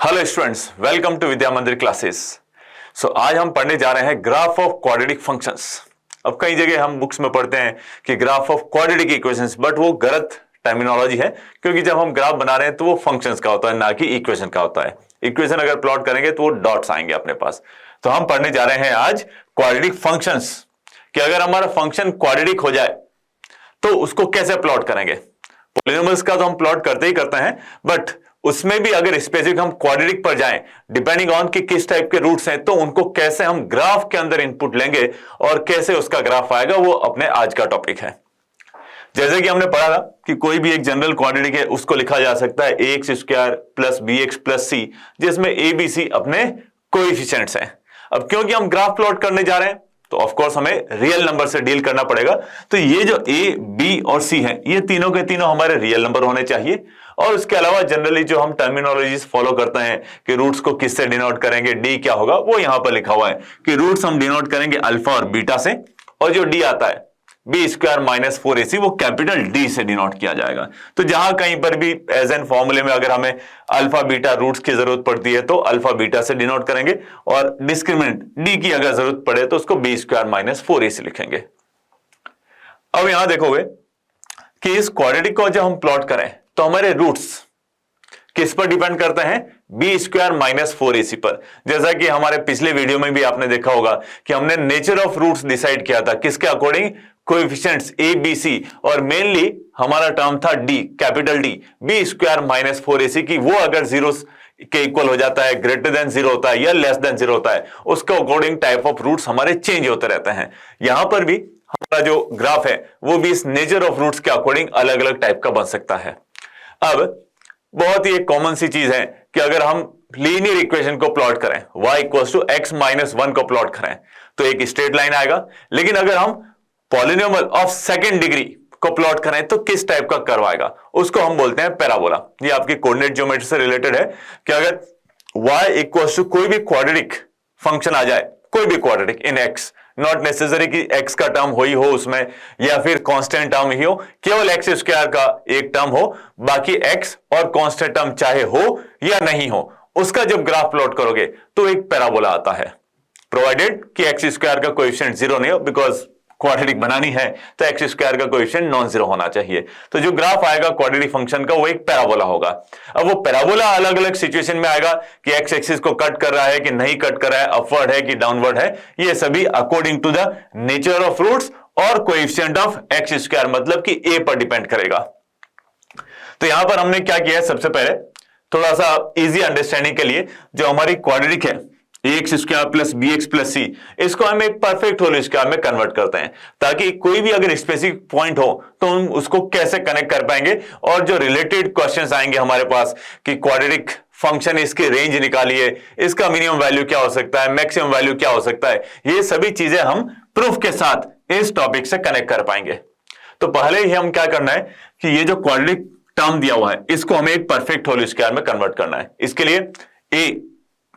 Hello students, welcome to विद्या मंदिर classes. आज हम पढ़ने जा रहे हैं ग्राफ ऑफ क्वाड्रेटिक फंक्शंस। अब कई जगह हम बुक्स में पढ़ते हैं कि graph of quadratic equations, but वो गलत टर्मिनोलॉजी है, क्योंकि जब हम ग्राफ बना रहे हैं तो वो फंक्शंस का होता है, ना कि इक्वेशन का होता है। इक्वेशन अगर प्लॉट करेंगे तो वो डॉट्स आएंगे अपने पास। तो हम पढ़ने जा रहे हैं आज क्वाड्रेटिक फंक्शंस, कि अगर हमारा फंक्शन क्वाड्रेटिक हो जाए तो उसको कैसे प्लॉट करेंगे। पॉलिनोमियल्स का तो हम प्लॉट करते ही करते हैं, बट उसमें भी अगर स्पेसिफिक हम क्वाड्रेटिक पर जाएं, डिपेंडिंग ऑन कि किस टाइप के रूट्स हैं, तो उनको कैसे हम ग्राफ के अंदर इनपुट लेंगे और कैसे उसका ग्राफ आएगा, वो अपने आज का टॉपिक है। जैसे कि हमने पढ़ा था कि कोई भी एक जनरल क्वाड्रेटिक है, उसको लिखा जा सकता है ax square plus bx plus c, जिसमें a b c अपने कोएफिशिएंट्स हैं। अब क्योंकि हम ग्राफ प्लॉट करने जा रहे हैं तो ऑफ कोर्स हमें रियल नंबर से डील करना पड़ेगा। तो ये जो a, b और c हैं, ये तीनों के तीनों हमारे रियल नंबर होने चाहिए। और उसके अलावा जनरली जो हम टर्मिनोलॉजीज फॉलो करते हैं कि रूट्स को किससे डिनोट करेंगे, d क्या होगा, वो यहां पर लिखा हुआ है कि रूट्स हम डिनोट करेंगे अल्फा और बीटा से, और जो d आता है बी स्क्वायर माइनस 4ac, वो कैपिटल डी से डिनोट किया जाएगा। तो जहां कहीं पर भी एज एन फॉर्मूले में अगर हमें अल्फा बीटा रूट्स की जरूरत पड़ती है तो अल्फा बीटा से डिनोट करेंगे, और डिस्क्रिमिनेंट डी की अगर जरूरत पड़े तो उसको बी स्क्वायर माइनस 4ac लिखेंगे। अब यहां देखोगे कि इस क्वाड्रेटिक को जब हम प्लॉट करें तो हमारे रूट्स किस पर डिपेंड करते हैं, बी स्क्वायर माइनस 4ac पर। जैसा कि हमारे पिछले वीडियो में भी आपने देखा होगा कि हमने नेचर ऑफ रूट्स डिसाइड किया था, किसके according, coefficients a b c, और मेनली हमारा टर्म था d, capital D, B square minus 4ac की, वो अगर जीरो के इक्वल हो जाता है, ग्रेटर देन जीरो होता है या लेस देन जीरो होता है, उसके अकॉर्डिंग टाइप ऑफ रूट्स हमारे चेंज होते रहते हैं। यहां पर भी हमारा जो ग्राफ है वो भी इस नेचर ऑफ रूट्स के अकॉर्डिंग अलग अलग टाइप का बन सकता है। अब बहुत ही एक कॉमन सी चीज है कि अगर हम लीनियर इक्वेशन को प्लॉट करें, y equals to x minus 1 को प्लॉट करें तो एक स्ट्रेट लाइन आएगा। लेकिन अगर हम पॉलिनोमियल ऑफ सेकंड डिग्री को प्लॉट करें तो किस टाइप का कर्व आएगा, उसको हम बोलते हैं पैराबोला। ये आपकी कोऑर्डिनेट ज्योमेट्री से रिलेटेड है कि अगर y इक्वल्स टू कोई भी क्वाड्रेटिक फंक्शन आ जाए, कोई भी quadratic in x, not necessary कि x का टर्म हो ही हो उसमें, या फिर कांस्टेंट टर्म ही हो, केवल x स्क्वायर का एक टर्म हो, बाकी x और कांस्टेंट टर्म चाहे हो या नहीं हो, उसका जब ग्राफ प्लॉट करोगे तो एक पैराबोला आता है, प्रोवाइडेड कि x स्क्वायर का कोएफिशिएंट जीरो नहीं हो, बिकॉज क्वाड्रेटिक बनानी है तो x स्क्वायर का कोएफिशिएंट नॉन जीरो होना चाहिए। तो जो ग्राफ आएगा क्वाड्रेटिक फंक्शन का वो एक पैराबोला होगा। अब वो पैराबोला अलग अलग सिचुएशन में आएगा कि x एक्सिस को कट कर रहा है कि नहीं कट कर रहा है, अपवर्ड है कि डाउनवर्ड है, ये सभी according to the nature of roots और कोएफिशिएंट ऑफ x स्क्वायर, मतलब कि a पर डिपेंड करेगा। तो यहां पर हमने क्या किया है, सबसे पहले थोड़ा सा इजी अंडरस्टैंडिंग के लिए जो हमारी क्वाड्रेटिक है ax square plus bx plus c, इसको हम एक परफेक्ट होल स्क्वायर में कन्वर्ट करते हैं, ताकि कोई भी अगर स्पेसिफिक पॉइंट हो तो हम उसको कैसे कनेक्ट कर पाएंगे। और जो रिलेटेड क्वेश्चंस आएंगे हमारे पास कि क्वाड्रेटिक फंक्शन, इसकी रेंज निकालिए, इसका मिनिमम वैल्यू क्या हो सकता है, मैक्सिमम वैल्यू क्या हो सकता है, ये सभी चीजें हम प्रूफ के साथ इस टॉपिक से कनेक्ट कर पाएंगे। तो पहले ही हम क्या करना है कि ये जो क्वाड्रेटिक टर्म दिया हुआ है इसको हमें एक परफेक्ट होल स्क्वायर में कन्वर्ट करना है। इसके लिए a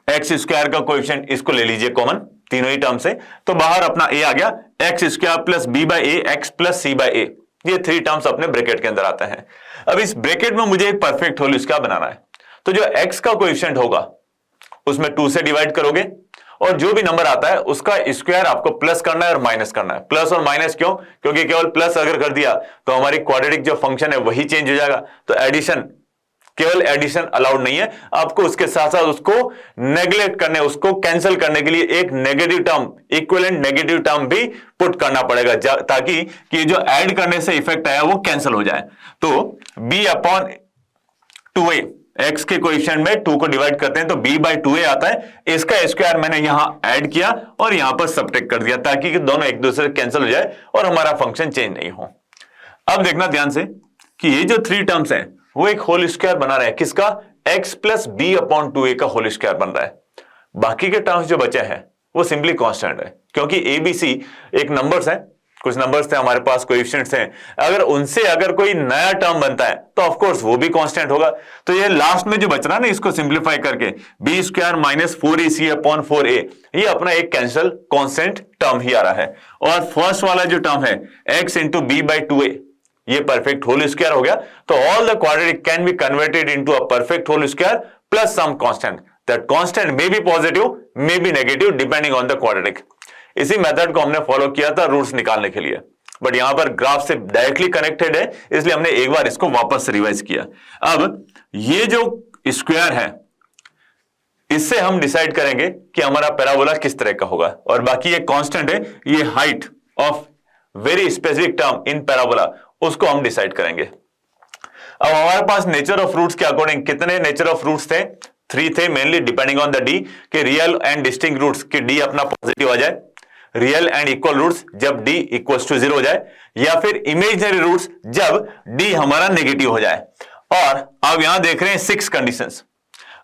एक्स स्क्वायर का कोएफिशिएंट इसको ले लीजिए कॉमन, तीनों ही टर्म से, तो बाहर अपना a आ गया, x square plus b by a x plus c by a, ये थ्री टर्म्स अपने ब्रैकेट के अंदर आते हैं। अब इस ब्रैकेट में मुझे एक परफेक्ट होल स्क्वायर बनाना है, तो जो x का कोएफिशिएंट होगा उसमें 2 से डिवाइड करोगे, और जो भी नंबर आता है उसका स्क्वायर आपको प्लस करना है और माइनस करना है। प्लस और माइनस क्यों, क्योंकि केवल प्लस अगर कर दिया तो हमारी क्वाड्रेटिक जो फंक्शन है वही चेंज हो जाएगा। तो एडिशन, केवल एडिशन अलाउड नहीं है, आपको उसके साथ साथ उसको नेग्लेक्ट करने, उसको कैंसिल करने के लिए एक negative term, equivalent negative term भी पुट करना पड़ेगा, ताकि कि जो ऐड करने से इफेक्ट आया वो कैंसिल हो जाए। तो b अपॉन 2a, x के कोएफिशिएंट में 2 को डिवाइड करते हैं तो b बाई 2a आता है, इसका स्क्वायर मैंने यहां ऐड किया और यहां पर सबट्रैक्ट कर दिया, ताकि कि दोनों एक दूसरे से कैंसिल हो जाए और हमारा फंक्शन चेंज नहीं हो। अब देखना ध्यान से कि ये जो थ्री टर्म्स हैं वो एक होल स्क्वायर बना रहे हैं, किसका, x plus B upon 2a का होल स्क्वायर बन रहा है। बाकी के टर्म्स जो बचे हैं वो सिंपली कांस्टेंट है, क्योंकि a b c एक नंबर्स है, कुछ नंबर्स थे हमारे पास, कोएफिशिएंट्स हैं, अगर उनसे अगर कोई नया टर्म बनता है तो ऑफ कोर्स वो भी कांस्टेंट होगा। तो ये लास्ट में जो बच रहा है ना, इसको सिंप्लीफाई करके B square minus 4ac upon 4a, ये अपना एक कैंसल कांस्टेंट टर्म ही आ रहा है। और फर्स्ट वाला जो टर्म है x into B by 2a, ये परफेक्ट होल स्क्वायर हो गया। तो all the quadratic can be converted into a perfect whole square plus some constant. That constant may be positive, may be negative depending on the quadratic. इसी method को हमने follow किया था roots निकालने के लिए, बट यहां पर ग्राफ से डायरेक्टली कनेक्टेड है, इसलिए हमने एक बार इसको वापस रिवाइज किया। अब ये जो स्क्वायर है, इससे हम डिसाइड करेंगे कि हमारा पैराबोला किस तरह का होगा, और बाकी ये कांस्टेंट है, ये height of very specific term in parabola, उसको हम डिसाइड करेंगे। अब हमारे पास नेचर ऑफ रूट्स के अकॉर्डिंग कितने नेचर ऑफ रूट्स थे? 3 थे, mainly depending on the D, कि रियल एंड डिस्टिंक्ट रूट्स कि डी अपना पॉजिटिव आ जाए, रियल एंड इक्वल रूट्स जब डी इक्वल्स टू 0 हो जाए, या फिर इमेजिनरी रूट्स जब डी हमारा नेगेटिव हो जाए। और अब यहां देख रहे हैं 6 कंडीशंस।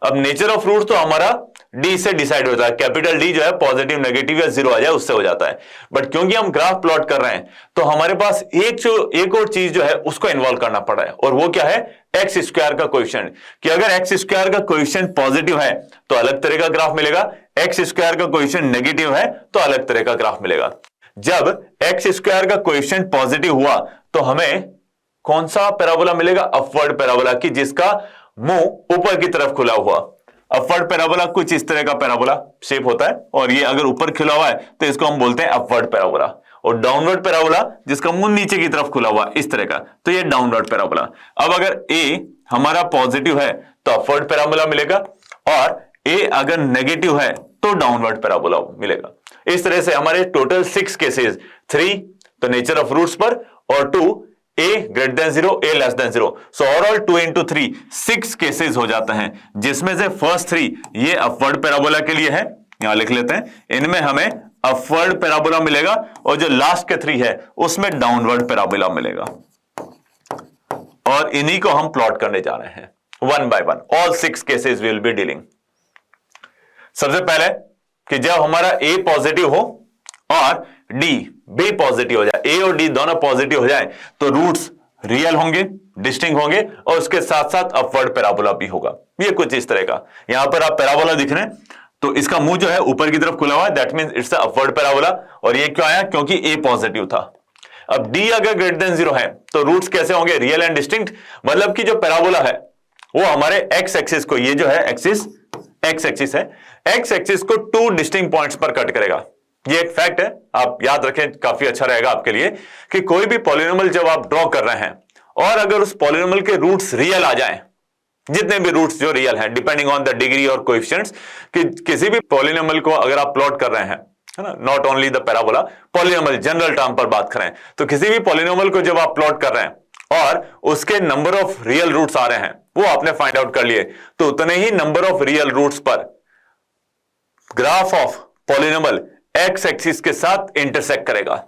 अब नेचर ऑफ रूट तो हमारा डी से डिसाइड होता है, कैपिटल डी जो है पॉजिटिव नेगेटिव या 0 आ जाए उससे हो जाता है, बट क्योंकि हम ग्राफ प्लॉट कर रहे हैं तो हमारे पास एक और चीज जो है उसको इन्वॉल्व करना पड़ा है, और वो क्या है? एक्स स्क्वायर का कोएफिशिएंट। कि अगर एक्स स्क्वायर का कोएफिशिएंट पॉजिटिव है तो अलग तरह का ग्राफ मिलेगा, एक्स स्क्वायर का कोएफिशिएंट नेगेटिव है तो अलग तरह का ग्राफ मिलेगा। जब एक्स स्क्वायर का कोएफिशिएंट पॉजिटिव हुआ तो हमें कौन सा पैराबोला मिलेगा? अपवर्ड पैराबोला, की जिसका मुंह ऊपर की तरफ खुला हुआ। अपवर्ड पैराबोला कुछ इस तरह का पैराबोला शेप होता है, और ये अगर ऊपर खुला हुआ है तो इसको हम बोलते हैं अपवर्ड पैराबोला। और डाउनवर्ड पैराबोला जिसका मुंह नीचे की तरफ खुला हुआ इस तरह का, तो ये डाउनवर्ड पैराबोला। अब अगर ए हमारा पॉजिटिव है तो अपवर्ड पैराबोला मिलेगा, और ए अगर नेगेटिव है तो डाउनवर्ड पैराबोला मिलेगा। इस तरह से हमारे टोटल 6 केसेस, 3 तो नेचर ऑफ रूट्स पर, और 2 a greater than 0, a less than 0. So overall 2 into 3 6 cases हो जाते हैं, जिसमें से फर्स्ट 3 ये अपवर्ड पैराबोला के लिए है, यहां लिख लेते हैं, इनमें हमें अपवर्ड पैराबोला मिलेगा, और जो लास्ट के 3 है उसमें डाउनवर्ड पैराबोला मिलेगा। और इन्हीं को हम प्लॉट करने जा रहे हैं one by one. All 6 cases will be dealing. सबसे पहले कि जब हमारा a पॉजिटिव हो और डी बी पॉजिटिव हो जाए, ए और डी दोनों पॉजिटिव हो जाए, तो रूट्स रियल होंगे, डिस्टिंक्ट होंगे, और उसके साथ साथ अपवर्ड पैराबोला भी होगा। ये कुछ इस तरह का, यहां पर आप पैराबोला दिख रहे हैं तो इसका मुंह जो है ऊपर की तरफ खुला हुआ है, that means it's a upward parabola. और ये क्यों आया? क्योंकि ए पॉजिटिव था। अब डी अगर ग्रेटर देन 0 है तो रूट्स कैसे होंगे? रियल एंड डिस्टिंक्ट, मतलब कि जो पैराबोला है वो हमारे एक्स एक्सिस को, ये जो है एक्सिस एक्स एक्सिस है, एक्स एक्सिस को 2 डिस्टिंक्ट पॉइंट्स पर कट करेगा। ये एक फैक्ट है, आप याद रखें, काफी अच्छा रहेगा आपके लिए, कि कोई भी पॉलिनोमियल जब आप ड्रॉ कर रहे हैं और अगर उस पॉलिनोमियल के रूट्स रियल आ जाएं, जितने भी रूट्स जो रियल हैं डिपेंडिंग ऑन द डिग्री और कोएफिशिएंट्स, कि किसी भी पॉलिनोमियल को अगर आप प्लॉट कर रहे हैं, है ना, not only the parabola, polynomial general term पर बात करें, तो किसी भी पॉलिनोमियल को जब आप प्लॉट कर रहे हैं और उसके नंबर ऑफ रियल रूट्स आ रहे हैं, वो आपने फाइंड आउट कर लिए, तो उतने ही नंबर ऑफ रियल रूट्स पर graph of polynomial x axis के साथ इंटरसेक्ट करेगा,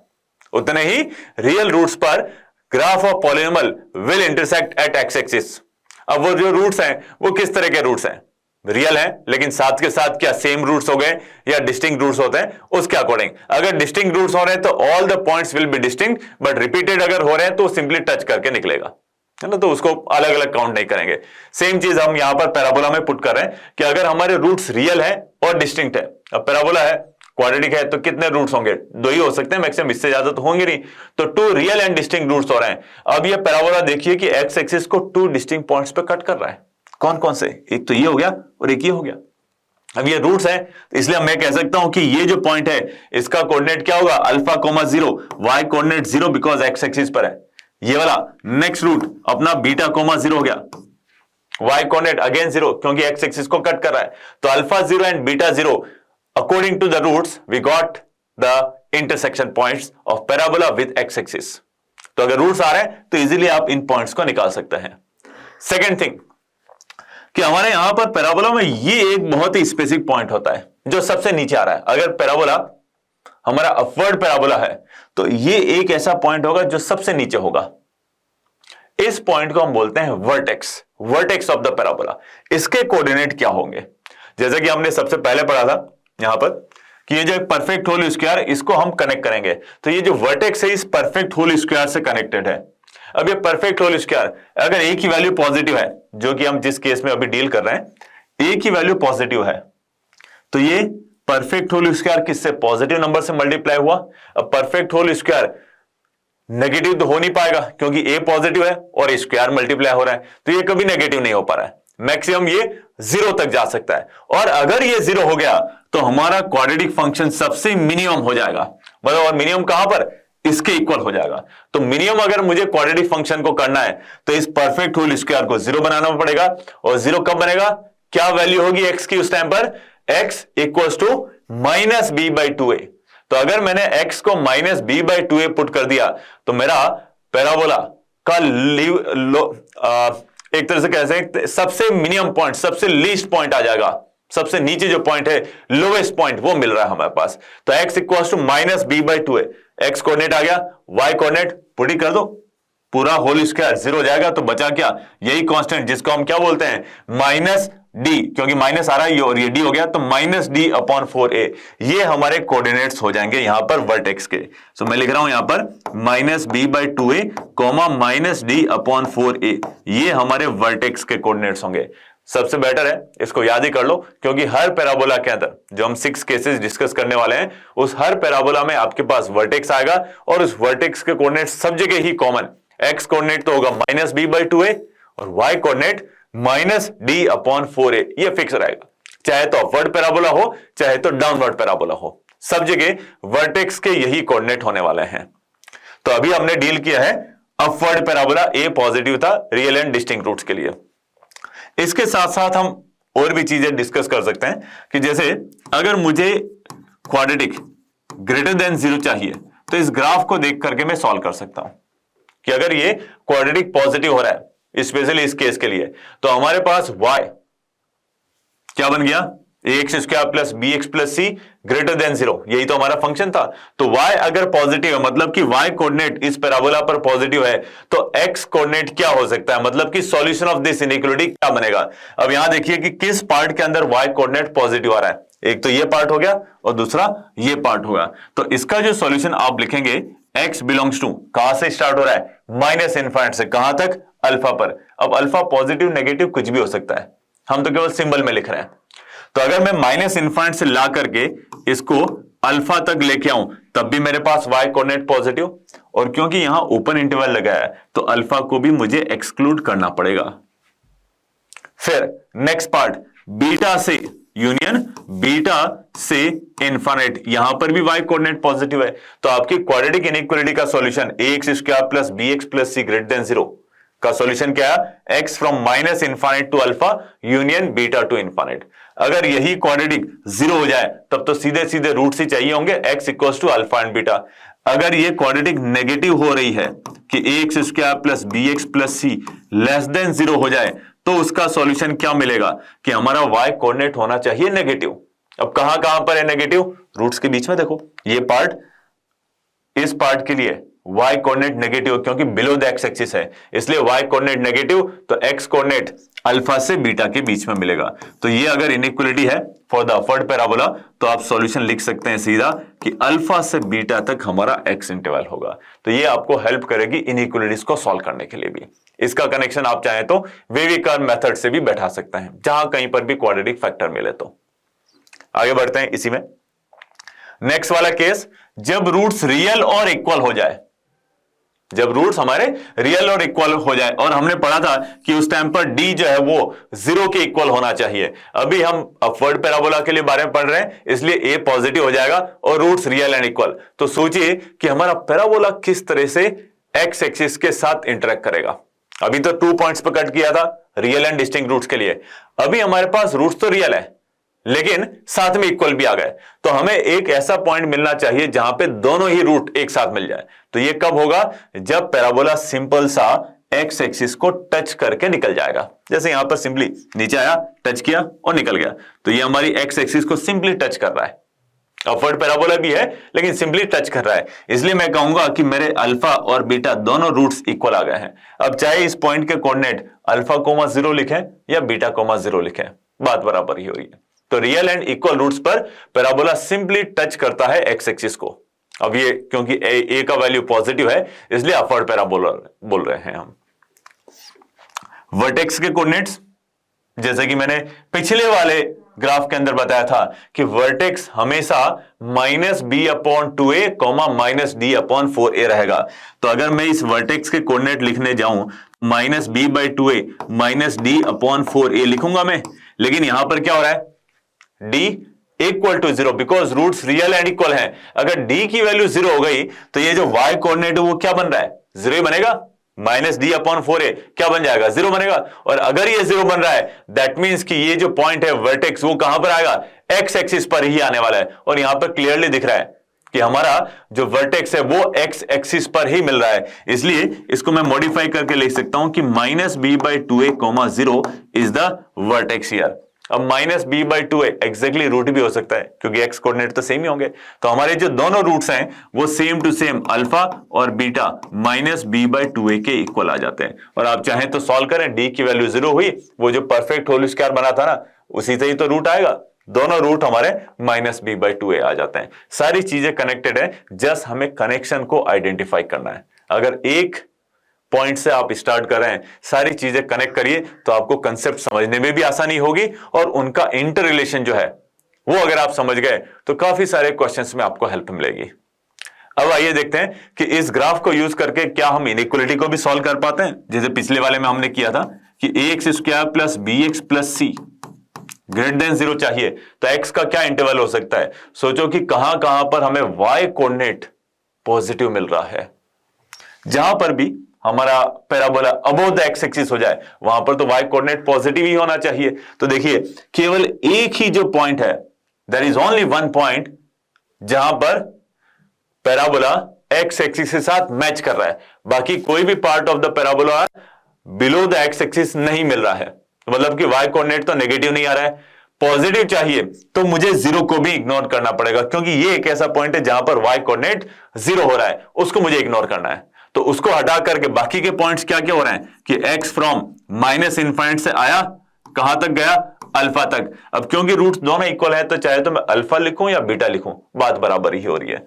उतने ही रियल रूट्स पर graph of polynomial will intersect at x axis. अब वो जो रूट्स हैं वो किस तरह के रूट्स हैं? रियल है, लेकिन साथ के साथ क्या सेम रूट्स हो गए या डिस्टिंक्ट रूट्स होते हैं, उसके अकॉर्डिंग। अगर डिस्टिंक्ट रूट्स हो रहे हैं तो all the points will be distinct, but repeated अगर हो रहे हैं तो सिंपली टच करके निकलेगा, है ना, तो उसको अलग अलग काउंट नहीं करेंगे। सेम चीज हम यहां पर पैराबोला में पुट कर रहे हैं कि अगर हमारे रूट्स रियल है और डिस्टिंक्ट है, अब पैराबोला है, क्वाड्रेटिक है, तो कितने रूट्स होंगे? 2 ही हो सकते हैं मैक्सिमम, इससे ज्यादा तो होंगे नहीं, तो 2 रियल एंड डिस्टिंक्ट रूट्स हो रहे हैं। अब ये पैराबोला देखिए कि एक्स एक्सिस को 2 डिस्टिंक्ट पॉइंट्स पे कट कर रहा है। कौन कौन से? एक तो ये हो गया और एक ये हो गया। अब ये रूट्स है, इसलिए मैं कह सकता हूं कि ये जो पॉइंट है इसका कोऑर्डिनेट क्या होगा? Alpha comma 0, Y coordinate 0 because X axis पर है। ये वाला नेक्स्ट रूट अपना बीटा कोमा 0 हो गया, वाई कोऑर्डिनेट अगेन 0 क्योंकि एक्स एक्सिस को कट कर रहा है, तो alpha 0 and beta 0 according to the roots we got the intersection points of parabola with x axis। तो अगर रूट्स आ रहे हैं तो इजीली आप इन पॉइंट्स को निकाल सकते हैं। सेकेंड थिंग कि हमारे यहां पर पैराबोला में ये एक बहुत ही स्पेसिफिक पॉइंट होता है जो सबसे नीचे आ रहा है। अगर पैराबोला हमारा अपवर्ड पैराबोला है तो ये एक ऐसा पॉइंट होगा जो सबसे नीचे होगा। इस पॉइंट को हम बोलते हैं vertex, vertex of the parabola. इसके कोऑर्डिनेट क्या होंगे? जैसा कि हमने सबसे पहले पढ़ा था यहां पर कि ये जो एक परफेक्ट होल स्क्वायर, इसको हम कनेक्ट करेंगे, तो ये जो वर्टेक्स है इस परफेक्ट होल स्क्वायर से कनेक्टेड है। अब ये परफेक्ट होल स्क्वायर अगर ए की वैल्यू पॉजिटिव है, जो कि हम जिस केस में अभी डील कर रहे हैं, ए की वैल्यू पॉजिटिव है, तो ये परफेक्ट होल स्क्वायर किससे? पॉजिटिव नंबर से मल्टीप्लाई हुआ। अब परफेक्ट होल स्क्वायर नेगेटिव तो हो नहीं पाएगा क्योंकि ए पॉजिटिव है और स्क्वायर मल्टीप्लाई हो रहा है, तो ये कभी नेगेटिव नहीं हो पा रहा है। मैक्सिमम ये 0 तक जा सकता है, और अगर ये 0 हो गया तो हमारा क्वाड्रेटिक फंक्शन सबसे मिनिमम हो जाएगा। मतलब और मिनिमम कहां पर, इसके इक्वल हो जाएगा। तो मिनिमम अगर मुझे क्वाड्रेटिक फंक्शन को करना है तो इस परफेक्ट होल स्क्वायर को 0 बनाना पड़ेगा। और 0 कब बनेगा, क्या वैल्यू होगी x की उस टाइम पर, x इक्वल्स टू -b/2a। तो अगर मैंने x को -b/2a पुट कर दिया तो मेरा पैराबोला का एक तरह से कह सकते हैं सबसे मिनिमम पॉइंट, सबसे लीस्ट पॉइंट आ जाएगा। सबसे नीचे जो पॉइंट है, लोवेस्ट पॉइंट, वो मिल रहा है हमारे पास। तो x equals to -b/2a, x coordinate आ गया, y कोऑर्डिनेट पुट ही कर दो, पूरा होल स्क्वायर 0 हो जाएगा। तो बचा क्या, यही कांस्टेंट जिसको हम क्या बोलते हैं, -d, क्योंकि माइनस आ रहा है और ये d हो गया, तो -d/4a। ये हमारे कोऑर्डिनेट्स हो जाएंगे यहां पर वर्टेक्स के। सो मैं लिख रहा हूं यहां पर -b/2a, -d/4a, ये हमारे वर्टेक्स के कोऑर्डिनेट्स होंगे। सबसे बेटर है इसको याद ही कर लो, क्योंकि हर पैराबोला के अंदर जो हम 6 केसेस डिस्कस करने वाले हैं, उस हर पैराबोला में आपके पास वर्टेक्स आएगा और उस वर्टेक्स के कोऑर्डिनेट सब जगह ही कॉमन। x कोऑर्डिनेट तो होगा -b/2a और y कोऑर्डिनेट -d/4a, ये फिक्स रहेगा, चाहे तो अपवर्ड पैराबोला हो चाहे तो डाउनवर्ड पैराबोला हो, सब जगह वर्टेक्स के यही कोऑर्डिनेट होने वाले हैं। तो अभी हमने डील किया है अपवर्ड पैराबोला, a पॉजिटिव था रियल एंड डिस्टिंक्ट रूट्स के लिए। इसके साथ साथ हम और भी चीजें डिस्कस कर सकते हैं कि जैसे अगर मुझे क्वाड्रेटिक ग्रेटर देन 0 चाहिए तो इस ग्राफ को देख करके मैं सॉल्व कर सकता हूं कि अगर ये क्वाड्रेटिक पॉजिटिव हो रहा है, स्पेशली इस केस के लिए, तो हमारे पास y क्या बन गया, ax² plus bx plus c greater than 0, यही तो हमारा फंक्शन था। तो y अगर पॉजिटिव है, मतलब कि y कोऑर्डिनेट इस पैराबोला पर पॉजिटिव है, तो x कोऑर्डिनेट क्या हो सकता है, मतलब कि सॉल्यूशन ऑफ दिस इनइक्वालिटी क्या बनेगा। अब यहां देखिए कि किस पार्ट के अंदर y कोऑर्डिनेट पॉजिटिव आ रहा है, एक तो ये पार्ट हो गया और दूसरा ये पार्ट होगा। तो इसका जो सॉल्यूशन आप लिखेंगे, x बिलोंग्स टू, कहां से स्टार्ट हो रहा है, -∞ से कहां तक, अल्फा पर। अब अल्फा पॉजिटिव नेगेटिव कुछ भी हो सकता है, हम तो केवल सिंबल में लिख रहे हैं। तो अगर मैं -∞ से ला करके इसको अल्फा तक लेके आऊं तब भी मेरे पास y कोऑर्डिनेट पॉजिटिव, और क्योंकि यहां ओपन इंटरवल लगा है तो अल्फा को भी मुझे एक्सक्लूड करना पड़ेगा। फिर नेक्स्ट पार्ट, बीटा से यूनियन बीटा से इनफाइनाइट, यहां पर भी y कोऑर्डिनेट पॉजिटिव है। तो आपकी क्वाड्रेटिक इनइक्वालिटी का solution ax² plus bx plus c greater than 0 का सॉल्यूशन क्या है, x from -∞ to alpha union beta to infinite. अगर यही क्वाड्रेटिक 0 हो जाए तब तो सीधे सीधे रूट्स ही चाहिए होंगे, x equals to alpha and beta. अगर ये क्वाड्रेटिक नेगेटिव हो रही है कि ax² plus bx plus c less than 0 हो जाए तो उसका सॉल्यूशन क्या मिलेगा कि हमारा y कोऑर्डिनेट होना चाहिए नेगेटिव। अब कहां कहां पर है नेगेटिव, रूट्स के बीच में देखो, ये पार्ट, इस पार्ट के लिए y कोऑर्डिनेट नेगेटिव, क्योंकि बिलो द x एक्सिस है इसलिए y कोऑर्डिनेट नेगेटिव, तो x कोऑर्डिनेट अल्फा से बीटा के बीच में मिलेगा। तो ये अगर इनइक्वालिटी है फॉर द अपवर्ड पैराबोला तो आप सॉल्यूशन लिख सकते हैं सीधा कि अल्फा से बीटा तक हमारा x इंटरवल होगा। तो ये आपको हेल्प करेगी इनइक्वालिटीज को सॉल्व करने के लिए भी। इसका कनेक्शन आप चाहें तो वेविकर मेथड से भी बैठा सकते हैं, जहां कहीं पर भी क्वाड्रेटिक फैक्टर मिले। तो आगे बढ़ते हैं इसी में। नेक्स्ट वाला केस, जब रूट्स रियल और इक्वल हो जाए, जब रूट्स हमारे रियल और इक्वल हो जाए, और हमने पढ़ा था कि उस टाइम पर d जो है वो 0 के इक्वल होना चाहिए। अभी हम अपवर्ड पैराबोला के लिए बारे में पढ़ रहे हैं इसलिए a पॉजिटिव हो जाएगा और रूट्स रियल एंड इक्वल। तो सोचिए कि हमारा पैराबोला किस तरह से x एक्सिस के साथ इंटरेक्ट करेगा। अभी तो 2 पॉइंट्स पर कट किया था रियल एंड डिस्टिंक्ट रूट्स के लिए, अभी हमारे पास रूट्स तो रियल है लेकिन साथ में इक्वल भी आ गए, तो हमें एक ऐसा पॉइंट मिलना चाहिए जहां पे दोनों ही रूट एक साथ मिल जाए। तो ये कब होगा, जब पैराबोला सिंपल सा एक्स एक्सिस को टच करके निकल जाएगा। जैसे यहां पर सिंपली नीचे आया, टच किया और निकल गया, तो ये हमारी एक्स एक्सिस को सिंपली टच कर रहा है। अपवर्ड पैराबोला भी है लेकिन सिंपली टच कर रहा है, इसलिए मैं कहूंगा कि मेरे अल्फा और बीटा दोनों रूट्स इक्वल आ गए हैं। अब चाहे इस पॉइंट के कोऑर्डिनेट अल्फा कोमा 0 लिखें या बीटा कोमा 0 लिखें, बात बराबर ही हो रही है। तो रियल एंड इक्वल रूट्स पर पैराबोला सिंपली टच करता है एक्स एक्सिस को। अब ये क्योंकि ए का वैल्यू पॉजिटिव है इसलिए अपवर्ड पैराबोला बोल रहे हैं हम। वर्टेक्स के कोऑर्डिनेट्स जैसे कि मैंने पिछले वाले ग्राफ के अंदर बताया था कि वर्टेक्स हमेशा -b/2a, -d/4a रहेगा। तो अगर मैं इस वर्टेक्स के कोऑर्डिनेट लिखने जाऊं -b/2a -d/4a लिखूंगा मैं, लेकिन यहां पर क्या हो रहा है, d equal to 0, because roots real and equal हैं। अगर d की वैल्यू 0 हो गई तो ये जो y कोऑर्डिनेट है वो क्या बन रहा है, 0 ही बनेगा। -d/4a क्या बन जाएगा, 0 बनेगा। और अगर ये 0 बन रहा है दैट मींस कि ये जो पॉइंट है वर्टेक्स वो कहां पर आएगा, x एक्सिस पर ही आने वाला है। और यहां पर क्लियरली दिख रहा है कि हमारा जो वर्टेक्स है वो x एक्सिस पर ही मिल रहा है, इसलिए इसको मैं मॉडिफाई करके लिख सकता हूं कि -b/2a, 0 is the vertex here. अब -b/2a एग्जैक्टली रूट भी हो सकता है क्योंकि x कोऑर्डिनेट तो सेम ही होंगे। तो हमारे जो दोनों रूट्स हैं वो सेम टू सेम अल्फा और बीटा -b/2a के इक्वल आ जाते हैं। और आप चाहें तो सॉल्व करें, d की वैल्यू 0 हुई, वो जो परफेक्ट होल स्क्वायर बना था ना उसी से ही तो रूट आएगा। दोनों रूट हमारे -b/2a आ जाते हैं। सारी चीजें कनेक्टेड है, जस्ट हमें कनेक्शन को आइडेंटिफाई करना है। अगर एक पॉइंट से आप स्टार्ट कर रहे हैं, सारी चीजें कनेक्ट करिए तो आपको कंसेप्ट समझने में भी आसानी होगी और उनका इंटर रिलेशन जो है वो अगर आप समझ गए तो काफी सारे क्वेश्चंस में आपको हेल्प मिलेगी। अब आइए देखते हैं कि इस ग्राफ को यूज करके क्या हम इनइक्वालिटी को भी सॉल्व कर पाते हैं, जैसे पिछले वाले में हमने किया था कि ax² + bx + c greater than 0 चाहिए। तो x का क्या इंटरवल हो सकता है, सोचो कि कहां कहां पर हमें y कोऑर्डिनेट पॉजिटिव मिल रहा है। जहां पर भी हमारा parabola above the x axis हो जाए वहां पर तो y कोऑर्डिनेट पॉजिटिव ही होना चाहिए। तो देखिए केवल एक ही जो पॉइंट है, there is only one point जहां पर पैराबोला एक्स एक्सिस के साथ मैच कर रहा है, बाकी कोई भी part of the parabola below the x axis नहीं मिल रहा है। मतलब कि y कोऑर्डिनेट तो नेगेटिव नहीं आ रहा है, पॉजिटिव चाहिए तो मुझे 0 को भी इग्नोर करना पड़ेगा, क्योंकि ये एक ऐसा पॉइंट है जहां पर y कोऑर्डिनेट 0 हो रहा है, उसको मुझे इग्नोर करना है। तो उसको हटा करके बाकी के पॉइंट्स क्या क्या हो रहे हैं कि x फ्रॉम -∞ से आया कहां तक गया, अल्फा तक। अब क्योंकि रूट्स दोनों इक्वल है तो चाहे तो मैं अल्फा लिखूं या बीटा लिखूं, बात बराबर ही हो रही है।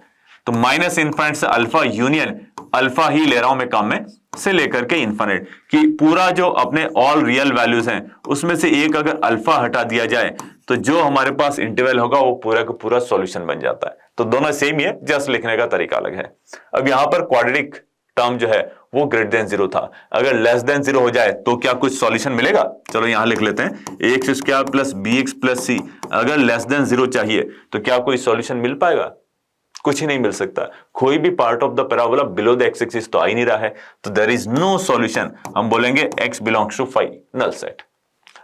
तो -∞ से अल्फा यूनियन अल्फा ही ले रहा हूं मैं काम में, से लेकर के इन्फिनिट कि पूरा जो अपने ऑल रियल वैल्यूज हैं उसमें से एक अगर अल्फा हटा दिया जाए तो जो हमारे पास इंटरवल होगा वो पूरा का पूरा सॉल्यूशन बन जाता है। तो दोनों सेम ही है, जस्ट लिखने का तरीका अलग है। अब यहां पर क्वाड्रेटिक टर्म जो है वो ग्रेटर देन 0 था, अगर लेस देन 0 हो जाए तो क्या कुछ सॉल्यूशन मिलेगा। चलो यहां लिख लेते हैं ax² + bx + c, अगर लेस देन 0 चाहिए तो क्या कोई सॉल्यूशन मिल पाएगा, कुछ ही नहीं मिल सकता। कोई भी part of the parabola below the x axis तो आ ही नहीं रहा है, तो देयर इज नो सॉल्यूशन। हम बोलेंगे x belongs to phi, null set.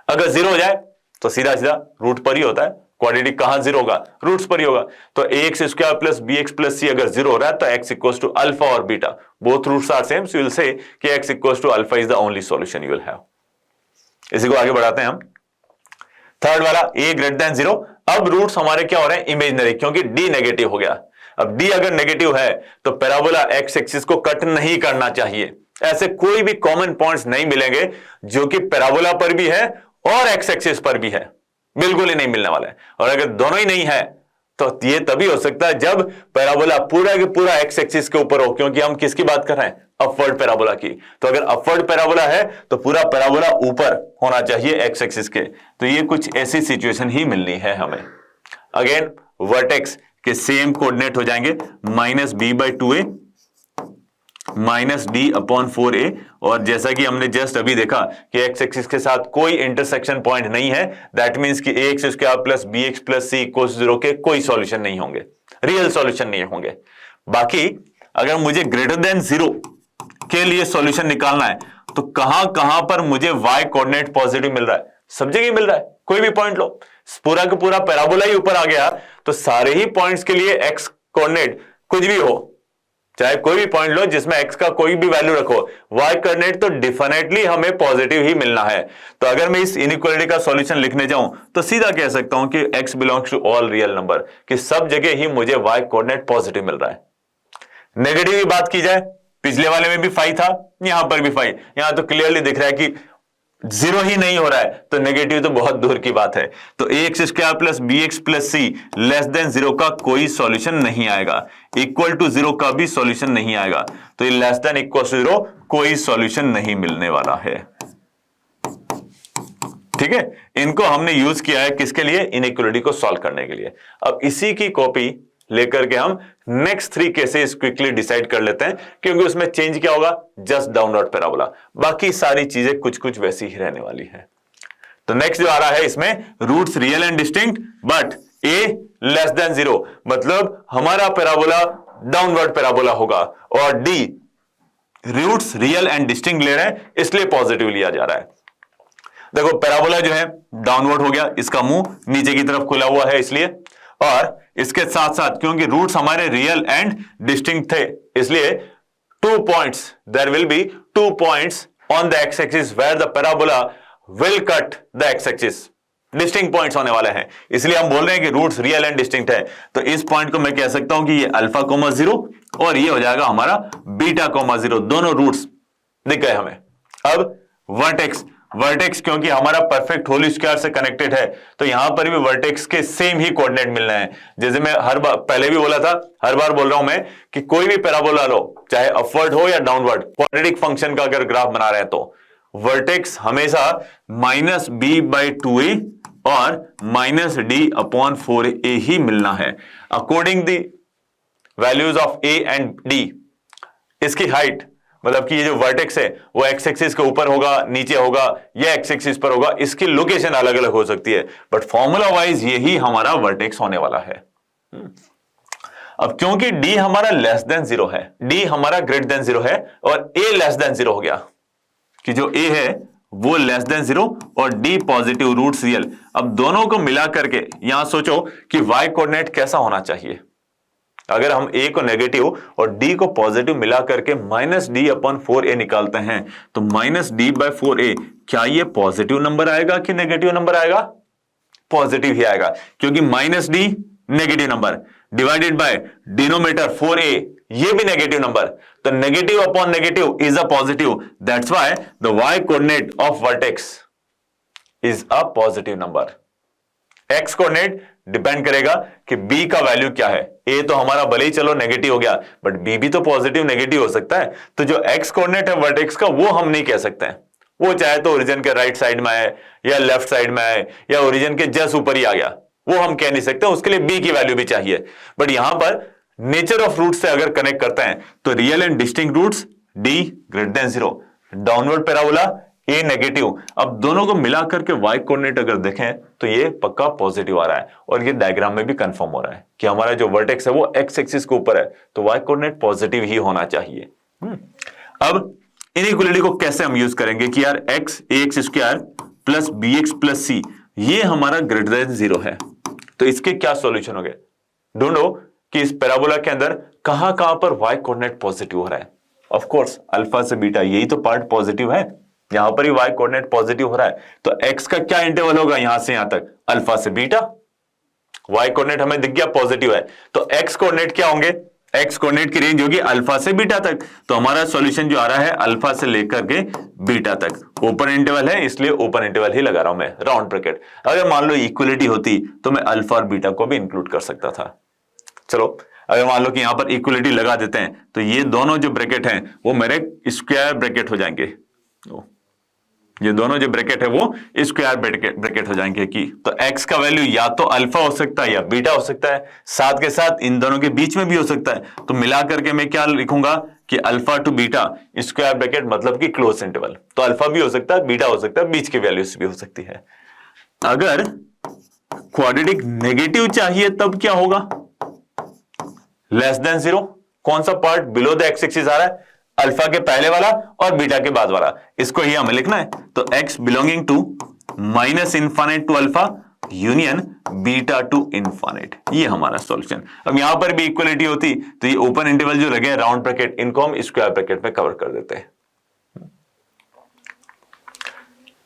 अगर 0 हो जाए तो सीधा सीधा रूट पर ही होता है, क्वाड्रेटिक कहां 0 होगा, रूट्स पर ही होगा। तो ax² + bx + c अगर 0 हो रहा है तो x इक्वल्स टू अल्फा और beta, both roots are same, so you will say कि x equals to alpha is the only solution you will have. इसी को आगे बढ़ाते हैं हम। थर्ड वाला a ग्रेटर देन 0। अब रूट्स हमारे क्या हो रहे हैं, इमेजिनरी, क्योंकि d नेगेटिव हो गया। अब d अगर नेगेटिव है तो पैराबोला एक्स एक्सिस को कट नहीं करना चाहिए। ऐसे कोई भी कॉमन पॉइंट्स नहीं मिलेंगे जो कि पैराबोला पर भी है और एक्स एक्सिस पर भी है, बिल्कुल ही नहीं मिलने वाला है। और अगर दोनों ही नहीं है तो ये तभी हो सकता है जब पैराबोला पूरा के पूरा एक्स एक्सिस के ऊपर हो, क्योंकि हम किसकी बात कर रहे हैं, अपवर्ड पैराबोला की। तो अगर अपवर्ड पैराबोला है तो पूरा पैराबोला ऊपर होना चाहिए एक्स एक्सिस के। तो ये कुछ ऐसी सिचुएशन ही मिलनी है हमें। अगेन वर्टेक्स के सेम कोऑर्डिनेट हो जाएंगे -b/2a -d/4a, और जैसा कि हमने जस्ट अभी देखा कि एक्स एक्सिस के साथ कोई इंटरसेक्शन पॉइंट नहीं है, दैट मींस कि ax² + bx + c = 0 के कोई सॉल्यूशन नहीं होंगे, रियल सॉल्यूशन नहीं होंगे। बाकी अगर मुझे ग्रेटर देन 0 के लिए सॉल्यूशन निकालना है तो कहां कहां पर मुझे y कोऑर्डिनेट पॉजिटिव मिल रहा है, सब जगह मिल रहा है। कोई भी पॉइंट लो, पूरा का पूरा पैराबोला ही ऊपर आ गया तो सारे ही पॉइंट्स के लिए x कोऑर्डिनेट कुछ भी हो, चाहे कोई भी पॉइंट लो जिसमें x का कोई भी वैल्यू रखो, y कोऑर्डिनेट तो डेफिनेटली हमें पॉजिटिव ही मिलना है। तो अगर मैं इस इनइक्वालिटी का सॉल्यूशन लिखने जाऊं तो सीधा कह सकता हूं कि x belongs to all real number, कि सब जगह ही मुझे y कोऑर्डिनेट पॉजिटिव मिल रहा है। नेगेटिव की बात की जाए, पिछले वाले में भी फाई था, यहां पर भी फाई, यहां तो क्लियरली दिख रहा है कि 0 ही नहीं हो रहा है, तो नेगेटिव तो बहुत दूर की बात है। तो ax² + bx + c less than 0 का कोई सॉल्यूशन नहीं आएगा, इक्वल टू 0 का भी सॉल्यूशन नहीं आएगा। तो ये लेस देन इक्वल टू 0 कोई सॉल्यूशन नहीं मिलने वाला है। ठीक है, इनको हमने यूज किया है किसके लिए, इनइक्वालिटी को सॉल्व करने के लिए। अब इसी की कॉपी लेकर के हम नेक्स्ट 3 केसेस क्विकली डिसाइड कर लेते हैं, क्योंकि उसमें चेंज क्या होगा, जस्ट डाउनवर्ड पैराबोला, बाकी सारी चीजें कुछ कुछ वैसी ही रहने वाली है। तो नेक्स्ट जो आ रहा है इसमें roots real and distinct but a less than 0, मतलब हमारा पैराबोला डाउनवर्ड पैराबोला होगा, और d roots real and distinct ले रहे हैं इसलिए पॉजिटिव लिया जा रहा है। देखो पैराबोला जो है डाउनवर्ड हो गया, इसका मुंह नीचे की तरफ खुला हुआ है इसलिए, और इसके साथ साथ क्योंकि रूट्स हमारे रियल एंड डिस्टिंक्ट थे इसलिए 2 points, there will be 2 points on the x axis where the parabola will cut the x axis, distinct points होने वाले हैं, इसलिए हम बोल रहे हैं कि रूट्स रियल एंड डिस्टिंक्ट है। तो इस पॉइंट को मैं कह सकता हूं कि ये अल्फा कोमा 0 और ये हो जाएगा हमारा बीटा कोमा 0, दोनों रूट्स दिख गए हमें। अब वर्टेक्स क्योंकि हमारा परफेक्ट होल स्क्वायर से कनेक्टेड है, तो यहां पर भी वर्टेक्स के सेम ही कोऑर्डिनेट मिलना है। जैसे मैं हर बार पहले भी बोला था, हर बार बोल रहा हूं मैं कि कोई भी पैराबोला लो, चाहे अपवर्ड हो या डाउनवर्ड, क्वाड्रेटिक फंक्शन का अगर ग्राफ बना रहे हैं तो वर्टेक्स हमेशा -b/2a और -d/4a ही मिलना है according the values of a and d। इसकी हाइट मतलब कि ये जो वर्टेक्स है वो एक्स एक्सिस के ऊपर होगा, नीचे होगा या एक्स एक्सिस पर होगा, इसकी लोकेशन अलग अलग हो सकती है, बट फॉर्मूला वाइज यही हमारा वर्टेक्स होने वाला है। अब क्योंकि d हमारा लेस देन 0 है, d हमारा ग्रेटर देन 0 है और a लेस देन 0 हो गया, कि जो a है वो लेस देन 0 और d पॉजिटिव रूट्स रियल। अब दोनों को मिला करके यहां सोचो कि y कोऑर्डिनेट कैसा होना चाहिए। अगर हम a को नेगेटिव और d को पॉजिटिव मिला करके -d/4a निकालते हैं तो -d/4a, क्या ये पॉजिटिव नंबर आएगा कि नेगेटिव नंबर आएगा? पॉजिटिव ही आएगा, क्योंकि -d negative number divided by denominator 4a, ये भी नेगेटिव नंबर, तो negative upon negative is a positive, that's why the y coordinate of vertex is a positive number. x coordinate depend करेगा कि b का value क्या है। a तो हमारा भले ही चलो नेगेटिव हो गया, बट b भी तो पॉजिटिव नेगेटिव हो सकता है, तो जो x कोऑर्डिनेट है वर्टेक्स का वो हम नहीं कह सकते हैं, वो चाहे तो ओरिजिन के राइट साइड में आए या लेफ्ट साइड में आए या ओरिजिन के जस्ट ऊपर ही आ गया, वो हम कह नहीं सकते, उसके लिए b की वैल्यू भी चाहिए। बट यहां पर नेचर ऑफ रूट से अगर कनेक्ट करते हैं तो real and distinct roots d greater than 0, downward parabola a negative. अब दोनों को मिला करके y कोऑर्डिनेट अगर देखें तो ये पक्का पॉजिटिव आ रहा है, और ये डायग्राम में भी कंफर्म हो रहा है कि हमारा जो वर्टेक्स है वो x एक्सिस के ऊपर है, तो y कोऑर्डिनेट पॉजिटिव ही होना चाहिए। अब इनइक्वालिटी को कैसे हम यूज करेंगे कि यार x ax² plus bx plus c ये हमारा ग्रेटर देन 0 है, तो इसके क्या सॉल्यूशन हो गए? ढूंढो कि इस पैराबोला के अंदर कहां पर y कोऑर्डिनेट पॉजिटिव हो रहा है। ऑफ कोर्स अल्फा से बीटा यही तो पार्ट पॉजिटिव है, यहां पर ही y कोऑर्डिनेट पॉजिटिव हो रहा है, तो x का क्या इंटरवल होगा यहां से यहां तक? अल्फा से बीटा। y कोऑर्डिनेट हमें दिख गया पॉजिटिव है, तो x कोऑर्डिनेट क्या होंगे? x कोऑर्डिनेट की रेंज होगी अल्फा से बीटा तक, तो हमारा सॉल्यूशन जो आ रहा है अल्फा से लेकर के बीटा तक। ओपन इंटरवल है इसलिए ओपन इंटरवल ही लगा रहा हूं मैं, राउंड ब्रैकेट। अगर मान लो इक्वलिटी होती तो मैं अल्फा और बीटा को भी इंक्लूड कर सकता था। चलो अगर मान लो कि यहां पर इक्वलिटी लगा देते हैं तो ये दोनों जो ब्रैकेट हैं वो मेरे स्क्वायर ब्रैकेट हो जाएंगे, ये दोनों जो ब्रैकेट है वो स्क्वायर ब्रैकेट हो जाएंगे कि तो x का वैल्यू या तो अल्फा हो सकता है या बीटा हो सकता है, साथ के साथ इन दोनों के बीच में भी हो सकता है, तो मिला करके मैं क्या लिखूंगा कि alpha two beta square bracket मतलब कि क्लोज इंटरवल, तो अल्फा भी हो सकता है बीटा हो सकता है, बीच की वैल्यूज भी हो सकती है। अगर क्वाड्रेटिक नेगेटिव चाहिए तब क्या होगा? लेस देन 0, कौन सा part below the x axis आ रहा है? अल्फा के पहले वाला और बीटा के बाद वाला, इसको ही हमें लिखना है। तो x belonging to -infinite to alpha union beta to infinite, ये हमारा सॉल्यूशन। अब यहां पर भी इक्वलिटी होती तो ये ओपन इंटरवल जो लगे राउंड ब्रैकेट, इनको हम स्क्वायर ब्रैकेट में कवर कर देते हैं।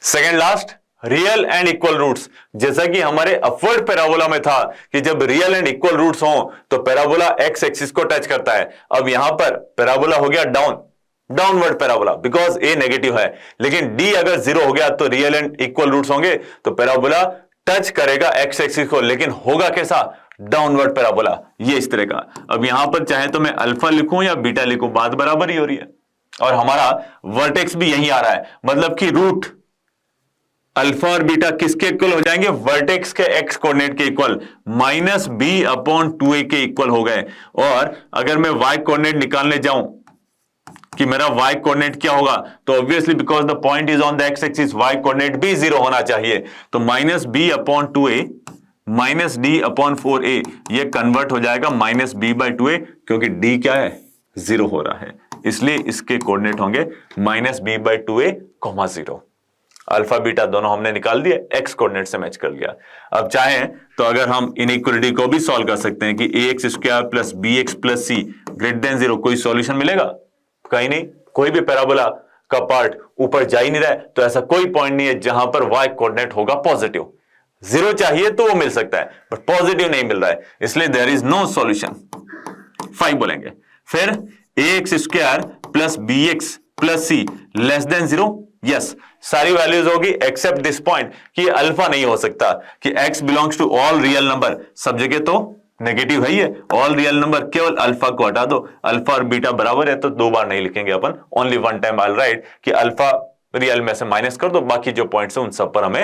Second last, real and equal roots. जैसा कि हमारे अपवर्ड पैराबोला में था कि जब रियल एंड इक्वल रूट्स हो तो पैराबोला एक्स एक्सिस को टच करता है। अब यहां पर पैराबोला हो गया downward parabola because A negative है, लेकिन डी अगर 0 हो गया तो रियल एंड इक्वल रूट्स होंगे तो पैराबोला टच करेगा एक्स एक्सिस को, लेकिन होगा कैसा? डाउनवर्ड पैराबोला, ये इस तरह का। अब यहां पर चाहे तो मैं अल्फा लिखूं या बीटा लिखूं, बात बराबर ही हो रही है, और हमारा वर्टेक्स भी यही आ रहा है, मतलब कि रूट अल्फा और बीटा किसके इक्वल हो जाएंगे? वर्टेक्स के एक्स कोऑर्डिनेट के equal, minus B upon 2a के इक्वल हो गए। और अगर मैं वाई कोऑर्डिनेट निकालने जाऊं कि मेरा वाई कोऑर्डिनेट क्या होगा, तो obviously because the point is on the x axis Y coordinate भी 0 होना चाहिए। तो minus B upon 2a minus D upon 4a ये कन्वर्ट हो जाएगा माइनस बी बाई 2a, क्योंकि d क्या है? 0 हो रहा है, इसलिए इसके कोऑर्डिनेट होंगे minus B by 2a comma 0। Alpha beta दोनों हमने निकाल दिए, एक्स कोऑर्डिनेट से मैच कर लिया। अब चाहें तो अगर हम इनइक्वालिटी को भी सॉल्व कर सकते हैं कि a x square plus b x plus c greater than 0, कोई सॉल्यूशन मिलेगा? कहीं नहीं। कोई भी पैराबोला का पार्ट ऊपर जा ही नहीं रहा है, तो ऐसा कोई पॉइंट नहीं है जहां पर वाई कोऑर्डिनेट होगा पॉजिटिव। 0 चाहिए तो वो मिल सकता है, बट पॉजिटिव नहीं मिल रहा है, इसलिए देयर इज नो सॉल्यूशन। 5 बोलेंगे। फिर a x square plus b x plus c less than 0, yes, सारी वैल्यूज होगी एक्सेप्ट दिस पॉइंट कि अल्फा नहीं हो सकता, कि x belongs to all real number, सब जगह तो नेगेटिव है, ये ऑल रियल नंबर, केवल अल्फा को हटा दो। अल्फा और बीटा बराबर है तो 2 बार नहीं लिखेंगे अपन, only one time I write कि अल्फा रियल में से माइनस कर दो, बाकी जो पॉइंट्स है उन सब पर हमें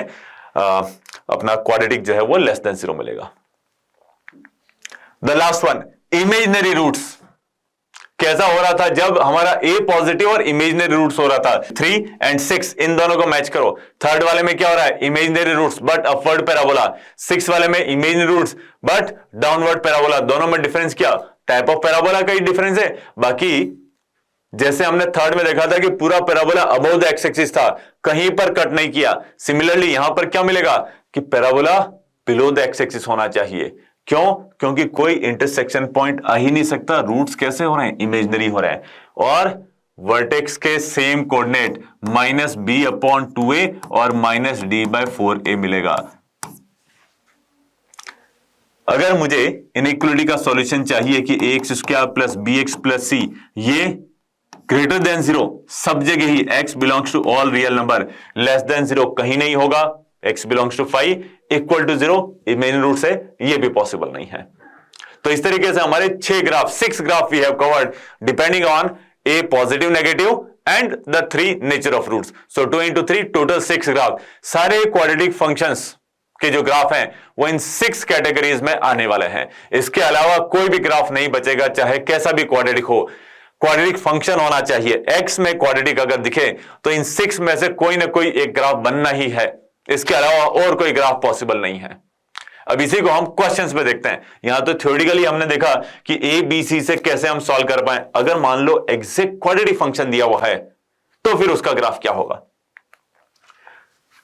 अपना क्वाड्रेटिक जो है वो लेस देन 0 मिलेगा। The last one, imaginary roots. कैसा हो रहा था जब हमारा a पॉजिटिव और इमेजिनरी रूट्स हो रहा था? 3 and 6 इन दोनों को मैच करो। थर्ड वाले में क्या हो रहा है? Imaginary roots but upward parabola. 6 वाले में imaginary roots but downward parabola. दोनों में डिफरेंस क्या? टाइप ऑफ पैराबोला का ही डिफरेंस है। बाकी जैसे हमने थर्ड में देखा था कि पूरा parabola above the x axis था, कहीं पर कट नहीं किया। सिमिलरली यहां पर क्या मिलेगा कि parabola below the x axis होना चाहिए। क्यों? क्योंकि कोई इंटरसेक्शन पॉइंट आ ही नहीं सकता। रूट्स कैसे हो रहे हैं? इमेजिनरी हो रहे हैं। और वर्टेक्स के same coordinate minus B upon 2a और माइनस डी बाय 4a मिलेगा। अगर मुझे इनइक्वालिटी का सॉल्यूशन चाहिए कि a x square plus b x plus c ये ग्रेटर देन 0, सब जगह ही x belongs to all real number, less than 0 कहीं नहीं होगा, x belongs to 5 equal to 0 main root से ये भी पॉसिबल नहीं है। तो इस तरीके से हमारे 6 graph we have covered depending on a positive negative and the 3 nature of roots. So 2 into 3 total 6 graph. सारे क्वाड्रेटिक फंक्शंस के जो ग्राफ हैं वो इन 6 कैटेगरीज में आने वाले हैं। इसके अलावा कोई भी ग्राफ नहीं बचेगा, चाहे कैसा भी क्वाड्रेटिक हो। क्वाड्रेटिक फंक्शन होना चाहिए। x में क्वाड्रेटिक अगर दिखे तो इन 6 में से कोई ना कोई एक ग्राफ बनना ही है, इसके अलावा और कोई ग्राफ पॉसिबल नहीं है। अब इसी को हम क्वेश्चंस में देखते हैं। यहां तो थ्योरेटिकली हमने देखा कि ए बी सी से कैसे हम सॉल्व कर पाए। अगर मान लो एग्जैक्ट क्वाड्रेटिक फंक्शन दिया हुआ है तो फिर उसका ग्राफ क्या होगा?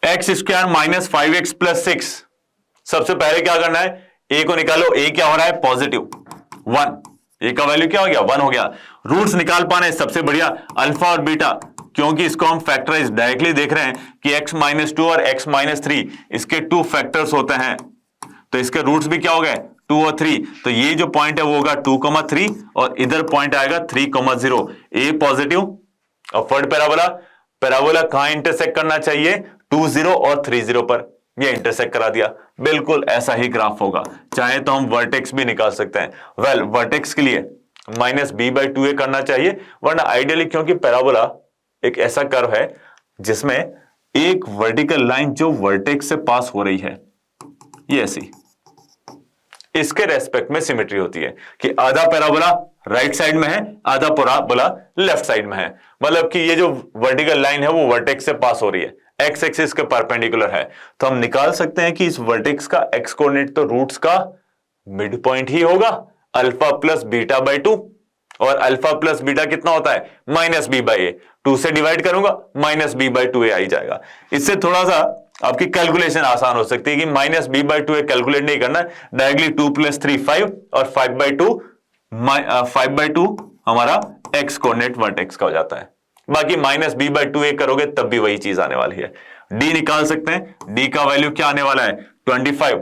X square minus 5x plus 6। सबसे पहले क्या करना है? ए को निकालो। ए क्या हो रहा है? पॉजिटिव 1। ए का वैल्यू क्या हो गया? 1 हो गया। रूट्स निकाल पाने सबसे बढ़िया अल्फा और बीटा, क्योंकि इसको हम फैक्टराइज डायरेक्टली देख रहे हैं कि x माइनस 2 और x माइनस 3 इसके 2 फैक्टर्स होते हैं, तो इसके रूट्स भी क्या हो गए? 2 और 3। तो ये जो पॉइंट है वो होगा 2,3 और इधर पॉइंट आएगा 3,0। ए पॉजिटिव, अपवर्ड पैराबोला। पैराबोला कहां इंटरसेक्ट करना चाहिए? 20 और 30 पर। ये इंटरसेक्ट करा दिया। बिल्कुल ऐसा ही ग्राफ होगा। चाहे तो हम वर्टेक्स भी निकाल सकते हैं। वेल वर्टेक्स के लिए माइनस बी बाई 2a करना चाहिए, वरना आइडियली क्योंकि पैराबोला एक ऐसा कर्व है जिसमें एक वर्टिकल लाइन जो वर्टेक्स से पास हो रही है, ये ऐसी, इसके रेस्पेक्ट में सिमेट्री होती है कि आधा पैराबोला राइट साइड में है, आधा पैराबोला लेफ्ट साइड में है। मतलब कि ये जो वर्टिकल लाइन है वो वर्टेक्स से पास हो रही है, एक्स एक्सिस के परपेंडिकुलर है। तो हम निकाल सकते हैं कि इस वर्टेक्स का एक्स कोऑर्डिनेट तो रूट्स का मिड पॉइंट ही होगा, अल्फा प्लस बीटा बाई 2। और अल्फा प्लस बीटा कितना होता है? माइनस बी बाई ए। 2 से डिवाइड करूंगा माइनस बी बाई 2a आई जाएगा। इससे थोड़ा सा आपकी कैलकुलेशन आसान हो सकती है कि minus B by 2a calculate नहीं करना, डायरेक्टली 2 + 3 5 और 5/2 हमारा एक्स कोऑर्डिनेट वर्टेक्स का हो जाता है। बाकी माइनस बी बाई 2a करोगे तब भी वही चीज आने वाली है। डी निकाल सकते हैं। डी का वैल्यू क्या आने वाला है? 25।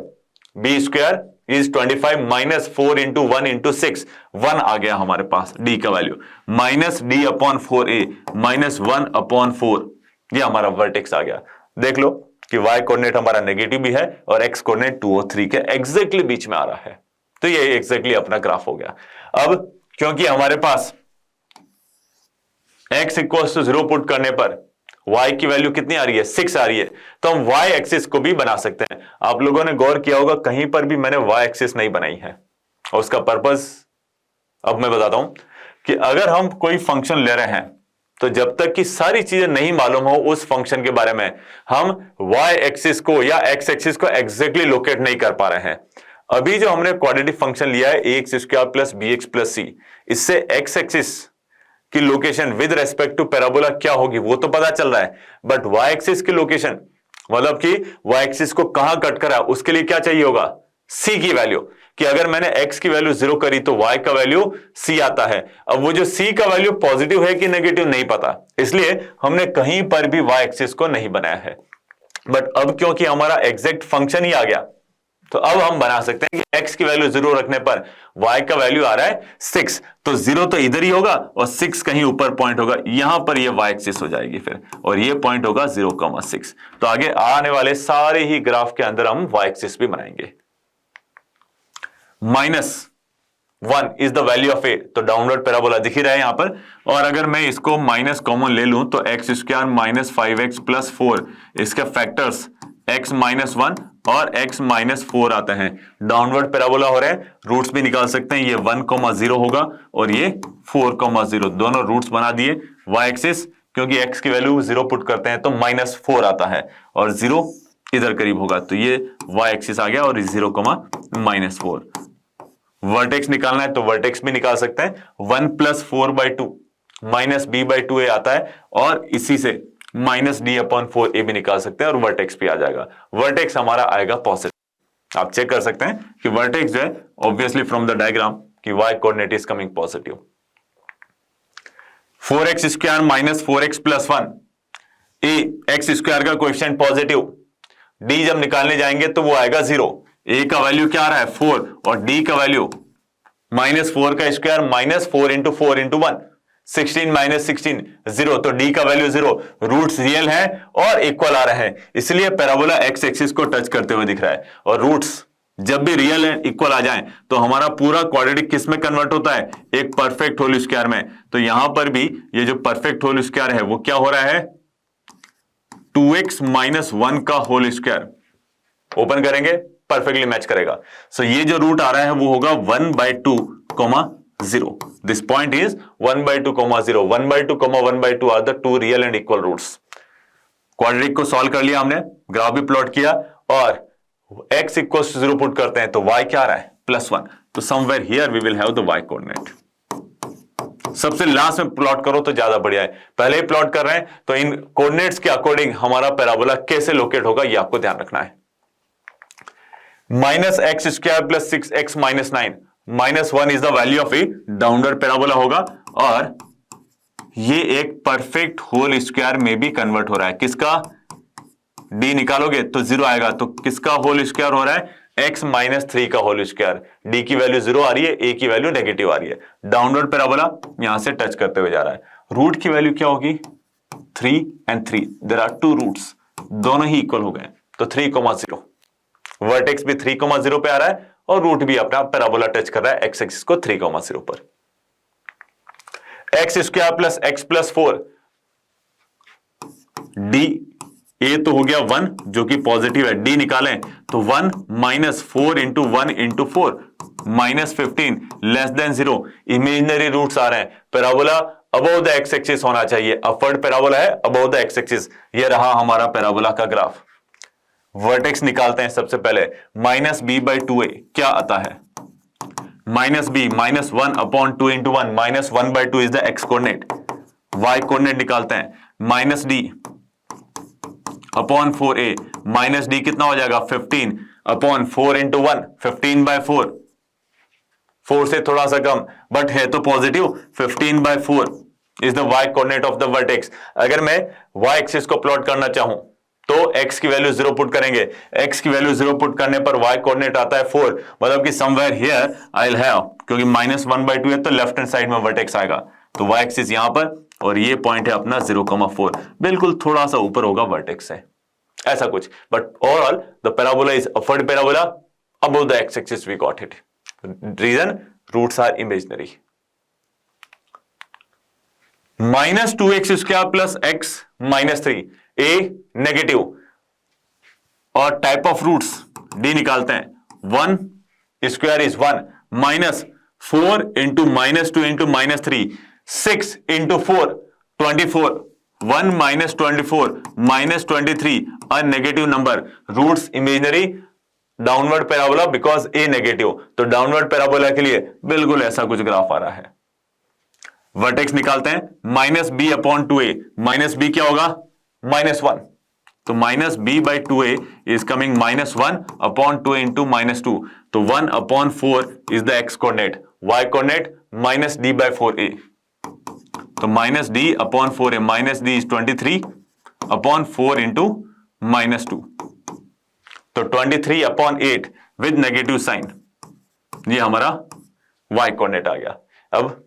B square is 25 minus 4 into 1 into 6, 1 आ गया हमारे पास डी का value. Minus D upon 4a minus 1 upon 4, ये हमारा वर्टेक्स आ गया। देख लो कि y कोऑर्डिनेट हमारा नेगेटिव भी है और x कोऑर्डिनेट 2 और 3 के एग्जैक्टली बीच में आ रहा है। तो ये एग्जैक्टली अपना ग्राफ हो गया। अब क्योंकि हमारे पास x इक्वल्स टू 0 पुट करने पर y की वैल्यू कितनी आ रही है, 6 आ रही है, तो हम y एक्सिस को भी बना सकते हैं। आप लोगों ने गौर किया होगा कहीं पर भी मैंने y एक्सिस नहीं बनाई है, और उसका पर्पस अब मैं बताता हूं कि अगर हम कोई फंक्शन ले रहे हैं तो जब तक कि सारी चीजें नहीं मालूम हो उस फंक्शन के बारे में, हम y एक्सिस को या x एक्सिस को एग्जैक्टली लोकेट नहीं कर पा रहे हैं। अभी जो हमने क्वाड्रेटिक फंक्शन लिया है ax square plus bx plus c, इससे x एक्सिस की location with respect to parabola क्या होगी वो तो पता चल रहा है, बट y एक्सिस की लोकेशन मतलब कि y एक्सिस को कहां कट करा उसके लिए क्या चाहिए होगा, c की वैल्यू, कि अगर मैंने x की वैल्यू 0 करी तो y का वैल्यू c आता है। अब वो जो c का वैल्यू पॉजिटिव है कि नेगेटिव नहीं पता, इसलिए हमने कहीं पर भी y एक्सिस को नहीं बनाया है। बट अब क्योंकि हमारा एग्जैक्ट फंक्शन ही आ गया, तो अब हम बना सकते हैं कि x की वैल्यू 0 रखने पर y का वैल्यू आ रहा है 6, तो 0 तो इधर ही होगा और 6 कहीं ऊपर पॉइंट होगा, यहां पर ये y एक्सिस हो जाएगी फिर, और ये पॉइंट होगा 0,6। तो आगे आने वाले सारे ही ग्राफ के अंदर हम y एक्सिस भी बनाएंगे। -1 is the value of a, तो डाउनवर्ड पैराबोला दिख ही रहा है यहां पर, और अगर मैं इसको माइनस कॉमन ले लूं तो x square minus 5x plus 4, इसके फैक्टर्स x माइनस 1 और x माइनस 4 आते हैं, डाउनवर्ड पैराबोला हो रहे हैं। रूट्स भी निकाल सकते हैं, ये 1,0 होगा और ये 4,0, दोनों रूट्स बना दिए। y एक्सिस क्योंकि x की वैल्यू 0 पुट करते हैं तो -4 आता है और 0 इधर करीब होगा, तो ये y एक्सिस आ गया और 0,-4। वर्टेक्स निकालना है तो वर्टेक्स भी निकाल सकते हैं, 1 + 4/2 -b/2a आता है, और इसी से -d/4a भी निकाल सकते हैं और वर्टेक्स भी आ जाएगा। वर्टेक्स हमारा आएगा पॉजिटिव। आप चेक कर सकते हैं कि वर्टेक्स जो है ऑब्वियसली फ्रॉम द डायग्राम कि y coordinate is coming positive. 4x square minus 4x plus 1, a x square का कोएफिशिएंट पॉजिटिव, d जब निकालने जाएंगे तो वो आएगा 0। a का वैल्यू क्या आ रहा है 4 और d का वैल्यू -4 का स्क्वायर -4 × 4 × 1, 16 - 16 0, तो d का वैल्यू 0। रूट्स रियल है और इक्वल आ रहे हैं, इसलिए पैराबोला x एक्सिस को टच करते हुए दिख रहा है। और रूट्स जब भी रियल एंड इक्वल आ जाएं तो हमारा पूरा क्वाड्रेटिक किस में कन्वर्ट होता है, एक परफेक्ट होल स्क्वायर में। तो यहां पर भी ये जो परफेक्ट होल स्क्वायर है वो क्या हो रहा है, 2x - 1 का होल स्क्वायर। ओपन करेंगे परफेक्टली मैच करेगा। सो ये जो रूट आ रहा है वो होगा 1/2,0। This point is 1/2,0। 1/2, 1/2 are the two real and equal roots. Quadratic को सॉल्व कर लिया हमने, ग्राफ भी प्लॉट किया, और x = 0 पुट करते हैं तो y क्या आ रहा है +1। तो somewhere here we will have the y coordinate. सबसे लास्ट में प्लॉट करो तो ज्यादा बढ़िया है, पहले ही प्लॉट कर रहे हैं तो इन कोऑर्डिनेट्स के अकॉर्डिंग हमारा पैराबोला कैसे लोकेट होगा ये आपको ध्यान रखना है। -x square plus 6x minus 9, -1 is the value of A downward parabola होगा, और ये एक परफेक्ट होल स्क्वायर में भी कन्वर्ट हो रहा है। किसका, d निकालोगे तो 0 आएगा, तो किसका होल स्क्वायर हो रहा है, x - 3 का होल स्क्वायर। d की वैल्यू 0 आ रही है, a की वैल्यू नेगेटिव आ रही है, डाउनवर्ड पैराबोला यहां से टच करते हुए जा रहा है। रूट की वैल्यू क्या होगी, 3 और 3, देयर आर टू रूट्स, दोनों ही इक्वल हो गए, तो 3,0। वर्टेक्स भी 3,0 पे आ रहा है और रूट भी अपना पैराबोला टच कर रहा है x एक्सिस को 3,0 पर। x square plus x plus 4, d a तो हो गया 1 जो कि पॉजिटिव है, d निकालें तो 1 - 4 × 1 × 4 -15 <0। इमेजिनरी रूट्स आ रहे हैं, parabola above the x axis होना चाहिए, अपवर्ड पैराबोला है अबव द x एक्सिस। ये रहा हमारा पैराबोला का ग्राफ। वर्टेक्स निकालते हैं सबसे पहले, -b/2a क्या आता है, -b -1/2 × 1, -1/2 is the x coordinate. y coordinate निकालते हैं, -d/4a, -d कितना हो जाएगा 15/4 × 1, 15/4, 4 से थोड़ा सा कम बट है तो positive, 15/4 is the y coordinate of the vertex. अगर मैं y एक्सिस को प्लॉट करना चाहूं तो x की वैल्यू 0 पुट करेंगे, x की वैल्यू 0 पुट करने पर y कोऑर्डिनेट आता है 4, मतलब कि somewhere here I will have, क्योंकि -1/2 है तो लेफ्ट हैंड साइड में वर्टेक्स आएगा, तो y एक्सिस यहां पर और ये पॉइंट है अपना 0,4, बिल्कुल थोड़ा सा ऊपर होगा वर्टेक्स से, ऐसा कुछ। But overall the parabola is upward parabola above the x axis, we got it. Reason, roots are imaginary. Minus 2x² plus x minus 3, A negative, और टाइप ऑफ रूट्स डी निकालते हैं. 1 square is 1 minus 4 into minus 2 into minus 3, 6 into 4 24, 1 minus 24 minus 23, a negative number. Roots imaginary, downward parabola because A negative. तो downward parabola के लिए बिल्कुल ऐसा कुछ graph आ रहा है. वर्टेक्स निकालते हैं. Minus B upon 2a, minus B क्या होगा? माइनस 1. तो minus B by 2a is coming minus 1 upon 2 into minus 2. तो 1 upon 4 is the X coordinate. Y coordinate minus D by 4a. तो minus D upon 4a, minus D is 23 upon 4 into minus 2. तो 23 upon 8 with negative sign, ये हमारा Y coordinate आ गया. अब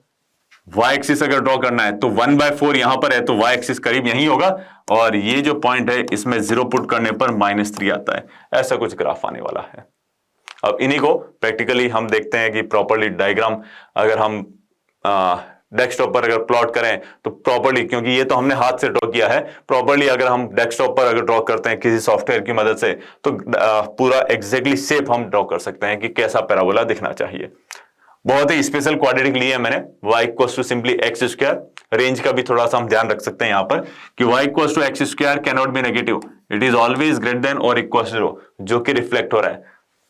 Y axis अगर draw करना है तो 1/4 यहां पर है, तो वाई एक्सिस करीब यही होगा, और ये जो पॉइंट है इसमें 0 पुट करने पर -3 आता है. ऐसा कुछ ग्राफ आने वाला है. अब इन्हीं को प्रैक्टिकली हम देखते हैं कि प्रॉपर्ली डायग्राम अगर हम डेस्कटॉप पर अगर प्लॉट करें तो प्रॉपर्ली, क्योंकि ये तो हमने हाथ से ड्रॉ किया है, प्रॉपर्ली अगर हम डेस्कटॉप पर अगर ड्रॉ करते हैं किसी सॉफ्टवेयर की मदद से तो पूरा एग्जैक्टली शेप हम ड्रॉ कर सकते हैं कि कैसा पैराबोला दिखना चाहिए. बहुत ही स्पेशल क्वाड्रेटिक लिए मैंने. y equals to simply X square. Range का भी थोड़ा सा हम ध्यान रख सकते हैं यहां पर कि y equals to x square can not be negative, it is always greater than और इक्वल टू 0, जो कि रिफ्लेक्ट हो रहा है.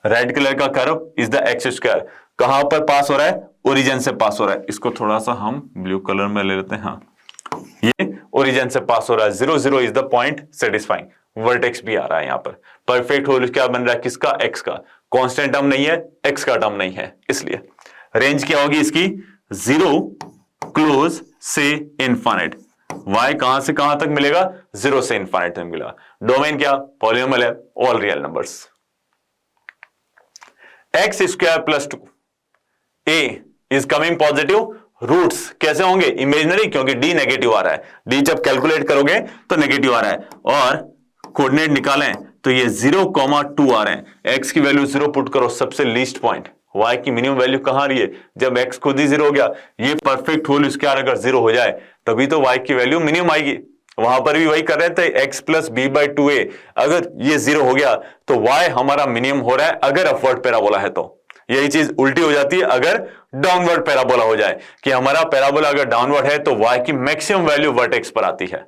रेड कलर का curve is the x square. कहां पर पास हो रहा है? ओरिजिन से पास हो रहा है. इसको थोड़ा सा हम ब्लू कलर में ले लेते हैं. हाँ, ये ओरिजिन से पास हो रहा है. 0 0 is the point satisfying. Vertex भी आ रहा है यहां पर. परफेक्ट होल क्या बन रहा है? किसका? एक्स का. कांस्टेंट टर्म नहीं है, एक्स का टर्म नहीं है, इसलिए रेंज क्या होगी इसकी? 0 क्लोज से इनफाइनाइट. y कहां से कहां तक मिलेगा? 0 से इनफाइनाइट तक मिलेगा. डोमेन क्या? पॉलिनोमियल है, all real numbers. X square plus 2 a is coming positive. Roots कैसे होंगे? इमेजिनरी, क्योंकि d नेगेटिव आ रहा है. d जब कैलकुलेट करोगे तो नेगेटिव आ रहा है, और कोऑर्डिनेट निकालें तो ये 0,2 आ रहे हैं. x की वैल्यू 0 पुट करो, सबसे लीस्ट पॉइंट. y की मिनिमम वैल्यू कहां आ रही है? जब x खुद ही 0 हो गया. ये परफेक्ट होल स्क्वायर अगर 0 हो जाए तभी तो y की वैल्यू मिनिमम आएगी. वहां पर भी वही कर रहे थे, x plus b by 2a. अगर ये 0 हो गया तो y हमारा मिनिमम हो रहा है अगर अपवर्ड पैराबोला है. तो यही चीज उल्टी हो जाती है अगर डाउनवर्ड पैराबोला हो जाए, कि हमारा पैराबोला अगर डाउनवर्ड है तो y की मैक्सिमम वैल्यू वर्टेक्स पर आती है.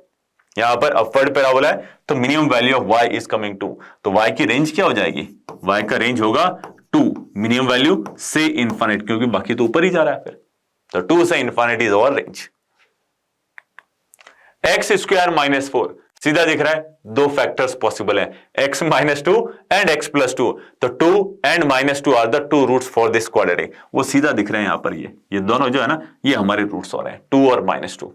यहां पर अपवर्ड पैराबोला है तो minimum value of y is coming 2. तो y की रेंज क्या हो जाएगी? y का रेंज होगा 2, मिनिमम वैल्यू से इनफाइनाइट, क्योंकि बाकी तो ऊपर ही जा रहा है फिर. तो 2 से infinite is our range. X square minus 4 सीधा दिख रहा है. दो फैक्टर्स पॉसिबल है, x minus 2 and x plus 2. तो 2 and minus 2 are the two roots for this quadratic. वो सीधा दिख रहे हैं यहां पर. ये दोनों जो है ना, ये हमारे रूट्स हो रहे हैं, 2 और माइनस 2.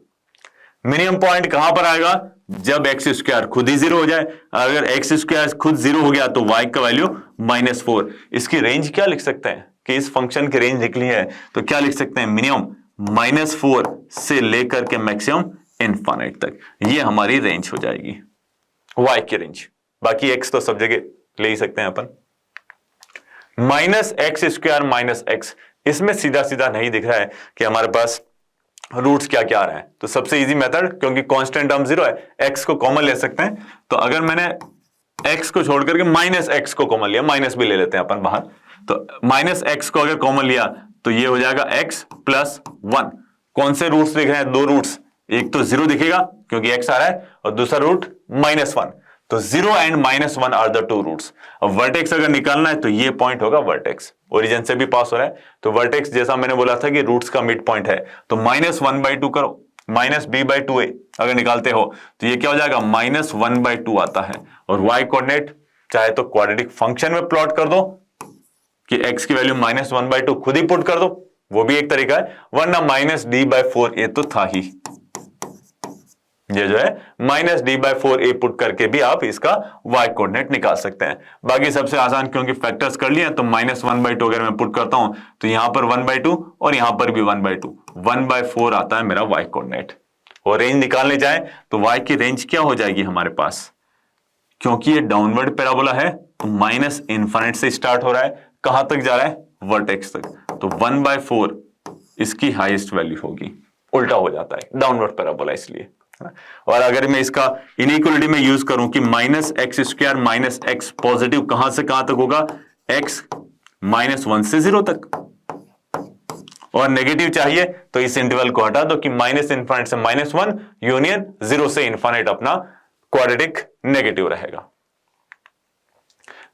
मिनिमम पॉइंट कहां पर आएगा? जब एक्स स्क्वायर खुद ही 0 हो जाए. अगर एक्स स्क्वायर खुद 0 हो गया तो y का वैल्यू -4. इसकी रेंज क्या लिख सकते हैं कि इस फंक्शन की रेंज निकली है तो क्या लिख सकते हैं? मिनिमम -4 से लेकर के मैक्सिमम इनफाइनाइट तक, ये हमारी रेंज हो जाएगी, y की रेंज. बाकी x तो सब जगह ले ही सकते हैं अपन. -x स्क्वायर माइनस x, इसमें सीधा सीधा नहीं दिख रहा है कि हमारे पास रूट्स क्या क्या आ रहे हैं. तो सबसे इजी मेथड, क्योंकि कांस्टेंट टर्म 0 है, x को कॉमन ले सकते हैं. तो अगर मैंने x को छोड़ करके -x को कॉमन लिया, माइनस भी ले लेते हैं अपन बाहर, तो -x को अगर कॉमन लिया तो ये हो जाएगा x प्लस 1. कौन से रूट्स दिख रहे हैं? दो रूट्स. एक तो 0 दिखेगा क्योंकि x आ रहा है, और दूसरा रूट -1. तो 0 and -1 are the two roots. अब वर्टेक्स अगर निकालना है तो ये पॉइंट होगा वर्टेक्स. ओरिजिन से भी पास हो रहा है तो वर्टेक्स, जैसा मैंने बोला था कि रूट्स का मिड पॉइंट है, तो -1/2 करो, -b/2a अगर निकालते हो तो ये क्या हो जाएगा? -1/2 आता है. और y कोऑर्डिनेट चाहे तो क्वाड्रेटिक फंक्शन में प्लॉट कर दो कि x की वैल्यू -1/2 खुद ही पुट कर दो, वो भी एक तरीका है. वरना -d/4a तो था ही, ये जो है -d/4a पुट करके भी आप इसका y कोऑर्डिनेट निकाल सकते हैं. बाकी सबसे आसान, क्योंकि फैक्टर्स कर लिए तो -1/2 अगर मैं पुट करता हूं तो यहां पर 1/2 और यहां पर भी 1/2, 1/4 आता है मेरा y कोऑर्डिनेट. और रेंज निकालने जाए तो y की रेंज क्या हो जाएगी हमारे पास? क्योंकि ये डाउनवर्ड पैराबोला है तो -इनफाइनाइट से स्टार्ट हो रहा है, कहां तक जा रहा है? वर्टेक्स तक. तो 1/4 इसकी हाईएस्ट वैल्यू होगी. उल्टा हो जाता है, डाउनवर्ड पैराबोला इसलिए। और अगर मैं इसका इनइक्वालिटी में यूज करूं कि minus x square minus x positive कहां से कहां तक होगा, x -1 से 0 तक, और नेगेटिव चाहिए तो इस इंटरवल को हटा दो कि माइनस इनफाइनाइट से -1 यूनियन 0 से इनफाइनाइट अपना क्वाड्रेटिक नेगेटिव रहेगा।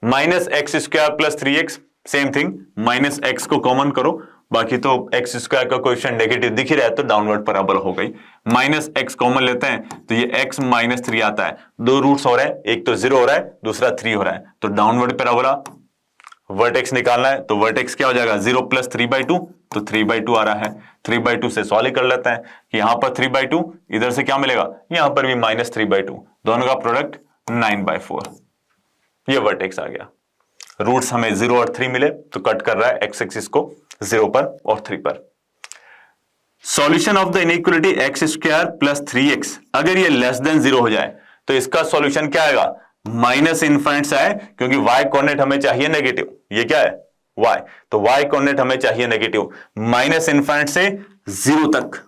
Minus x square plus 3x same thing, minus x को कॉमन करो, बाकी तो एक्स स्क्वायर का कोएफिशिएंट नेगेटिव दिख ही रहा है तो डाउनवर्ड पैराबोला हो गई। माइनस एक्स कॉमन लेते हैं तो ये x -3 आता है, दो रूट्स हो रहे हैं, एक तो 0 हो रहा है दूसरा 3 हो रहा है, तो डाउनवर्ड पैराबोला वर्टेक्स निकालना है तो वर्टेक्स क्या हो जाएगा 0 + 3/2, तो 3/2 आ रहा है। 3/2 से सॉल्व कर लेते हैं कि यहां पर 3/2, इधर से क्या मिलेगा, यहां पर भी -3/2, दोनों का प्रोडक्ट 9/4, ये वर्टेक्स आ गया। रूट्स हमें 0 और 3 मिले तो कट कर रहा है एक्स एक्सिस को 0 पर और 3 पर। Solution of the inequality x square plus 3x, अगर ये लेस देन 0 हो जाए तो इसका सॉल्यूशन क्या आएगा, माइनस इनफाइनाइट से आए, क्योंकि y कोऑर्डिनेट हमें चाहिए नेगेटिव, ये क्या है y, तो y कोऑर्डिनेट हमें चाहिए नेगेटिव, माइनस इनफाइनाइट से 0 तक।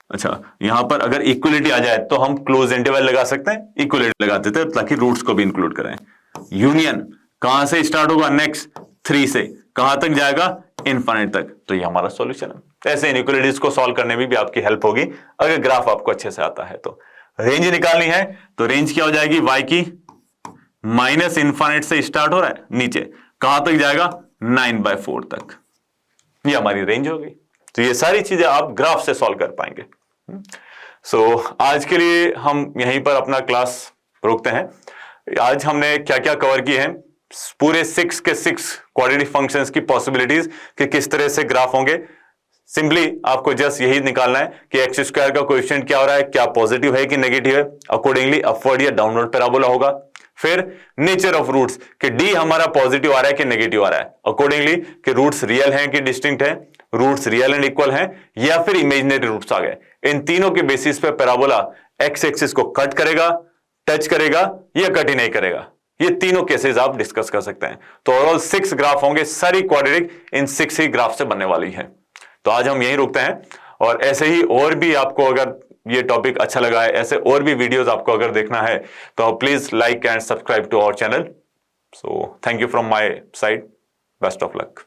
अच्छा, यहां पर अगर इक्वलिटी आ जाए तो हम क्लोज इंटरवल लगा सकते हैं, इक्वलिटी लगा देते हैं ताकि रूट्स को भी इंक्लूड करें। यूनियन कहां से स्टार्ट होगा, नेक्स्ट 3 से कहां तक जाएगा, इनफाइनाइट तक, तो ये हमारा सॉल्यूशन है। ऐसे इनइक्वालिटीज को सॉल्व करने में भी आपकी हेल्प होगी अगर ग्राफ आपको अच्छे से आता है तो। रेंज निकालनी है तो रेंज क्या हो जाएगी, y की माइनस इनफाइनाइट से स्टार्ट हो रहा है नीचे, कहां तक जाएगा 9/4 तक, ये हमारी रेंज हो गई। तो ये सारी चीजें आप ग्राफ से सॉल्व कर पाएंगे। आज के लिए हम यहीं पर अपना क्लास रोकते हैं। आज हमने क्या क्या कवर किए हैं, पूरे 6 के 6 क्वाड्रेटिक फंक्शंस की पॉसिबिलिटीज कि किस तरह से ग्राफ होंगे। सिंपली आपको जस्ट यही निकालना है कि एक्स स्क्वायर का कोएफिशिएंट क्या हो रहा है, क्या पॉजिटिव है कि नेगेटिव है, अकॉर्डिंगली अपवर्ड या डाउनवर्ड पैराबोला होगा। फिर नेचर ऑफ रूट्स कि डी हमारा पॉजिटिव आ रहा है कि नेगेटिव आ रहा है, अकॉर्डिंगली कि रूट्स रियल हैं कि डिस्टिंक्ट हैं, रूट्स रियल एंड इक्वल हैं या फिर इमेजिनरी रूट्स आ गए। इन तीनों के बेसिस पे पैराबोला एक्स एक्सिस को कट करेगा, टच करेगा या कट ही नहीं करेगा, ये तीनों केसेस आप डिस्कस कर सकते हैं। तो ओवरऑल 6 ग्राफ होंगे, सारी क्वाड्रेटिक इन 6 ही ग्राफ से बनने वाली है। तो आज हम यहीं रुकते हैं, और ऐसे ही और भी आपको अगर ये टॉपिक अच्छा लगा है, ऐसे और भी वीडियोस आपको अगर देखना है तो please like and subscribe to our channel. So thank you from my side, best of luck.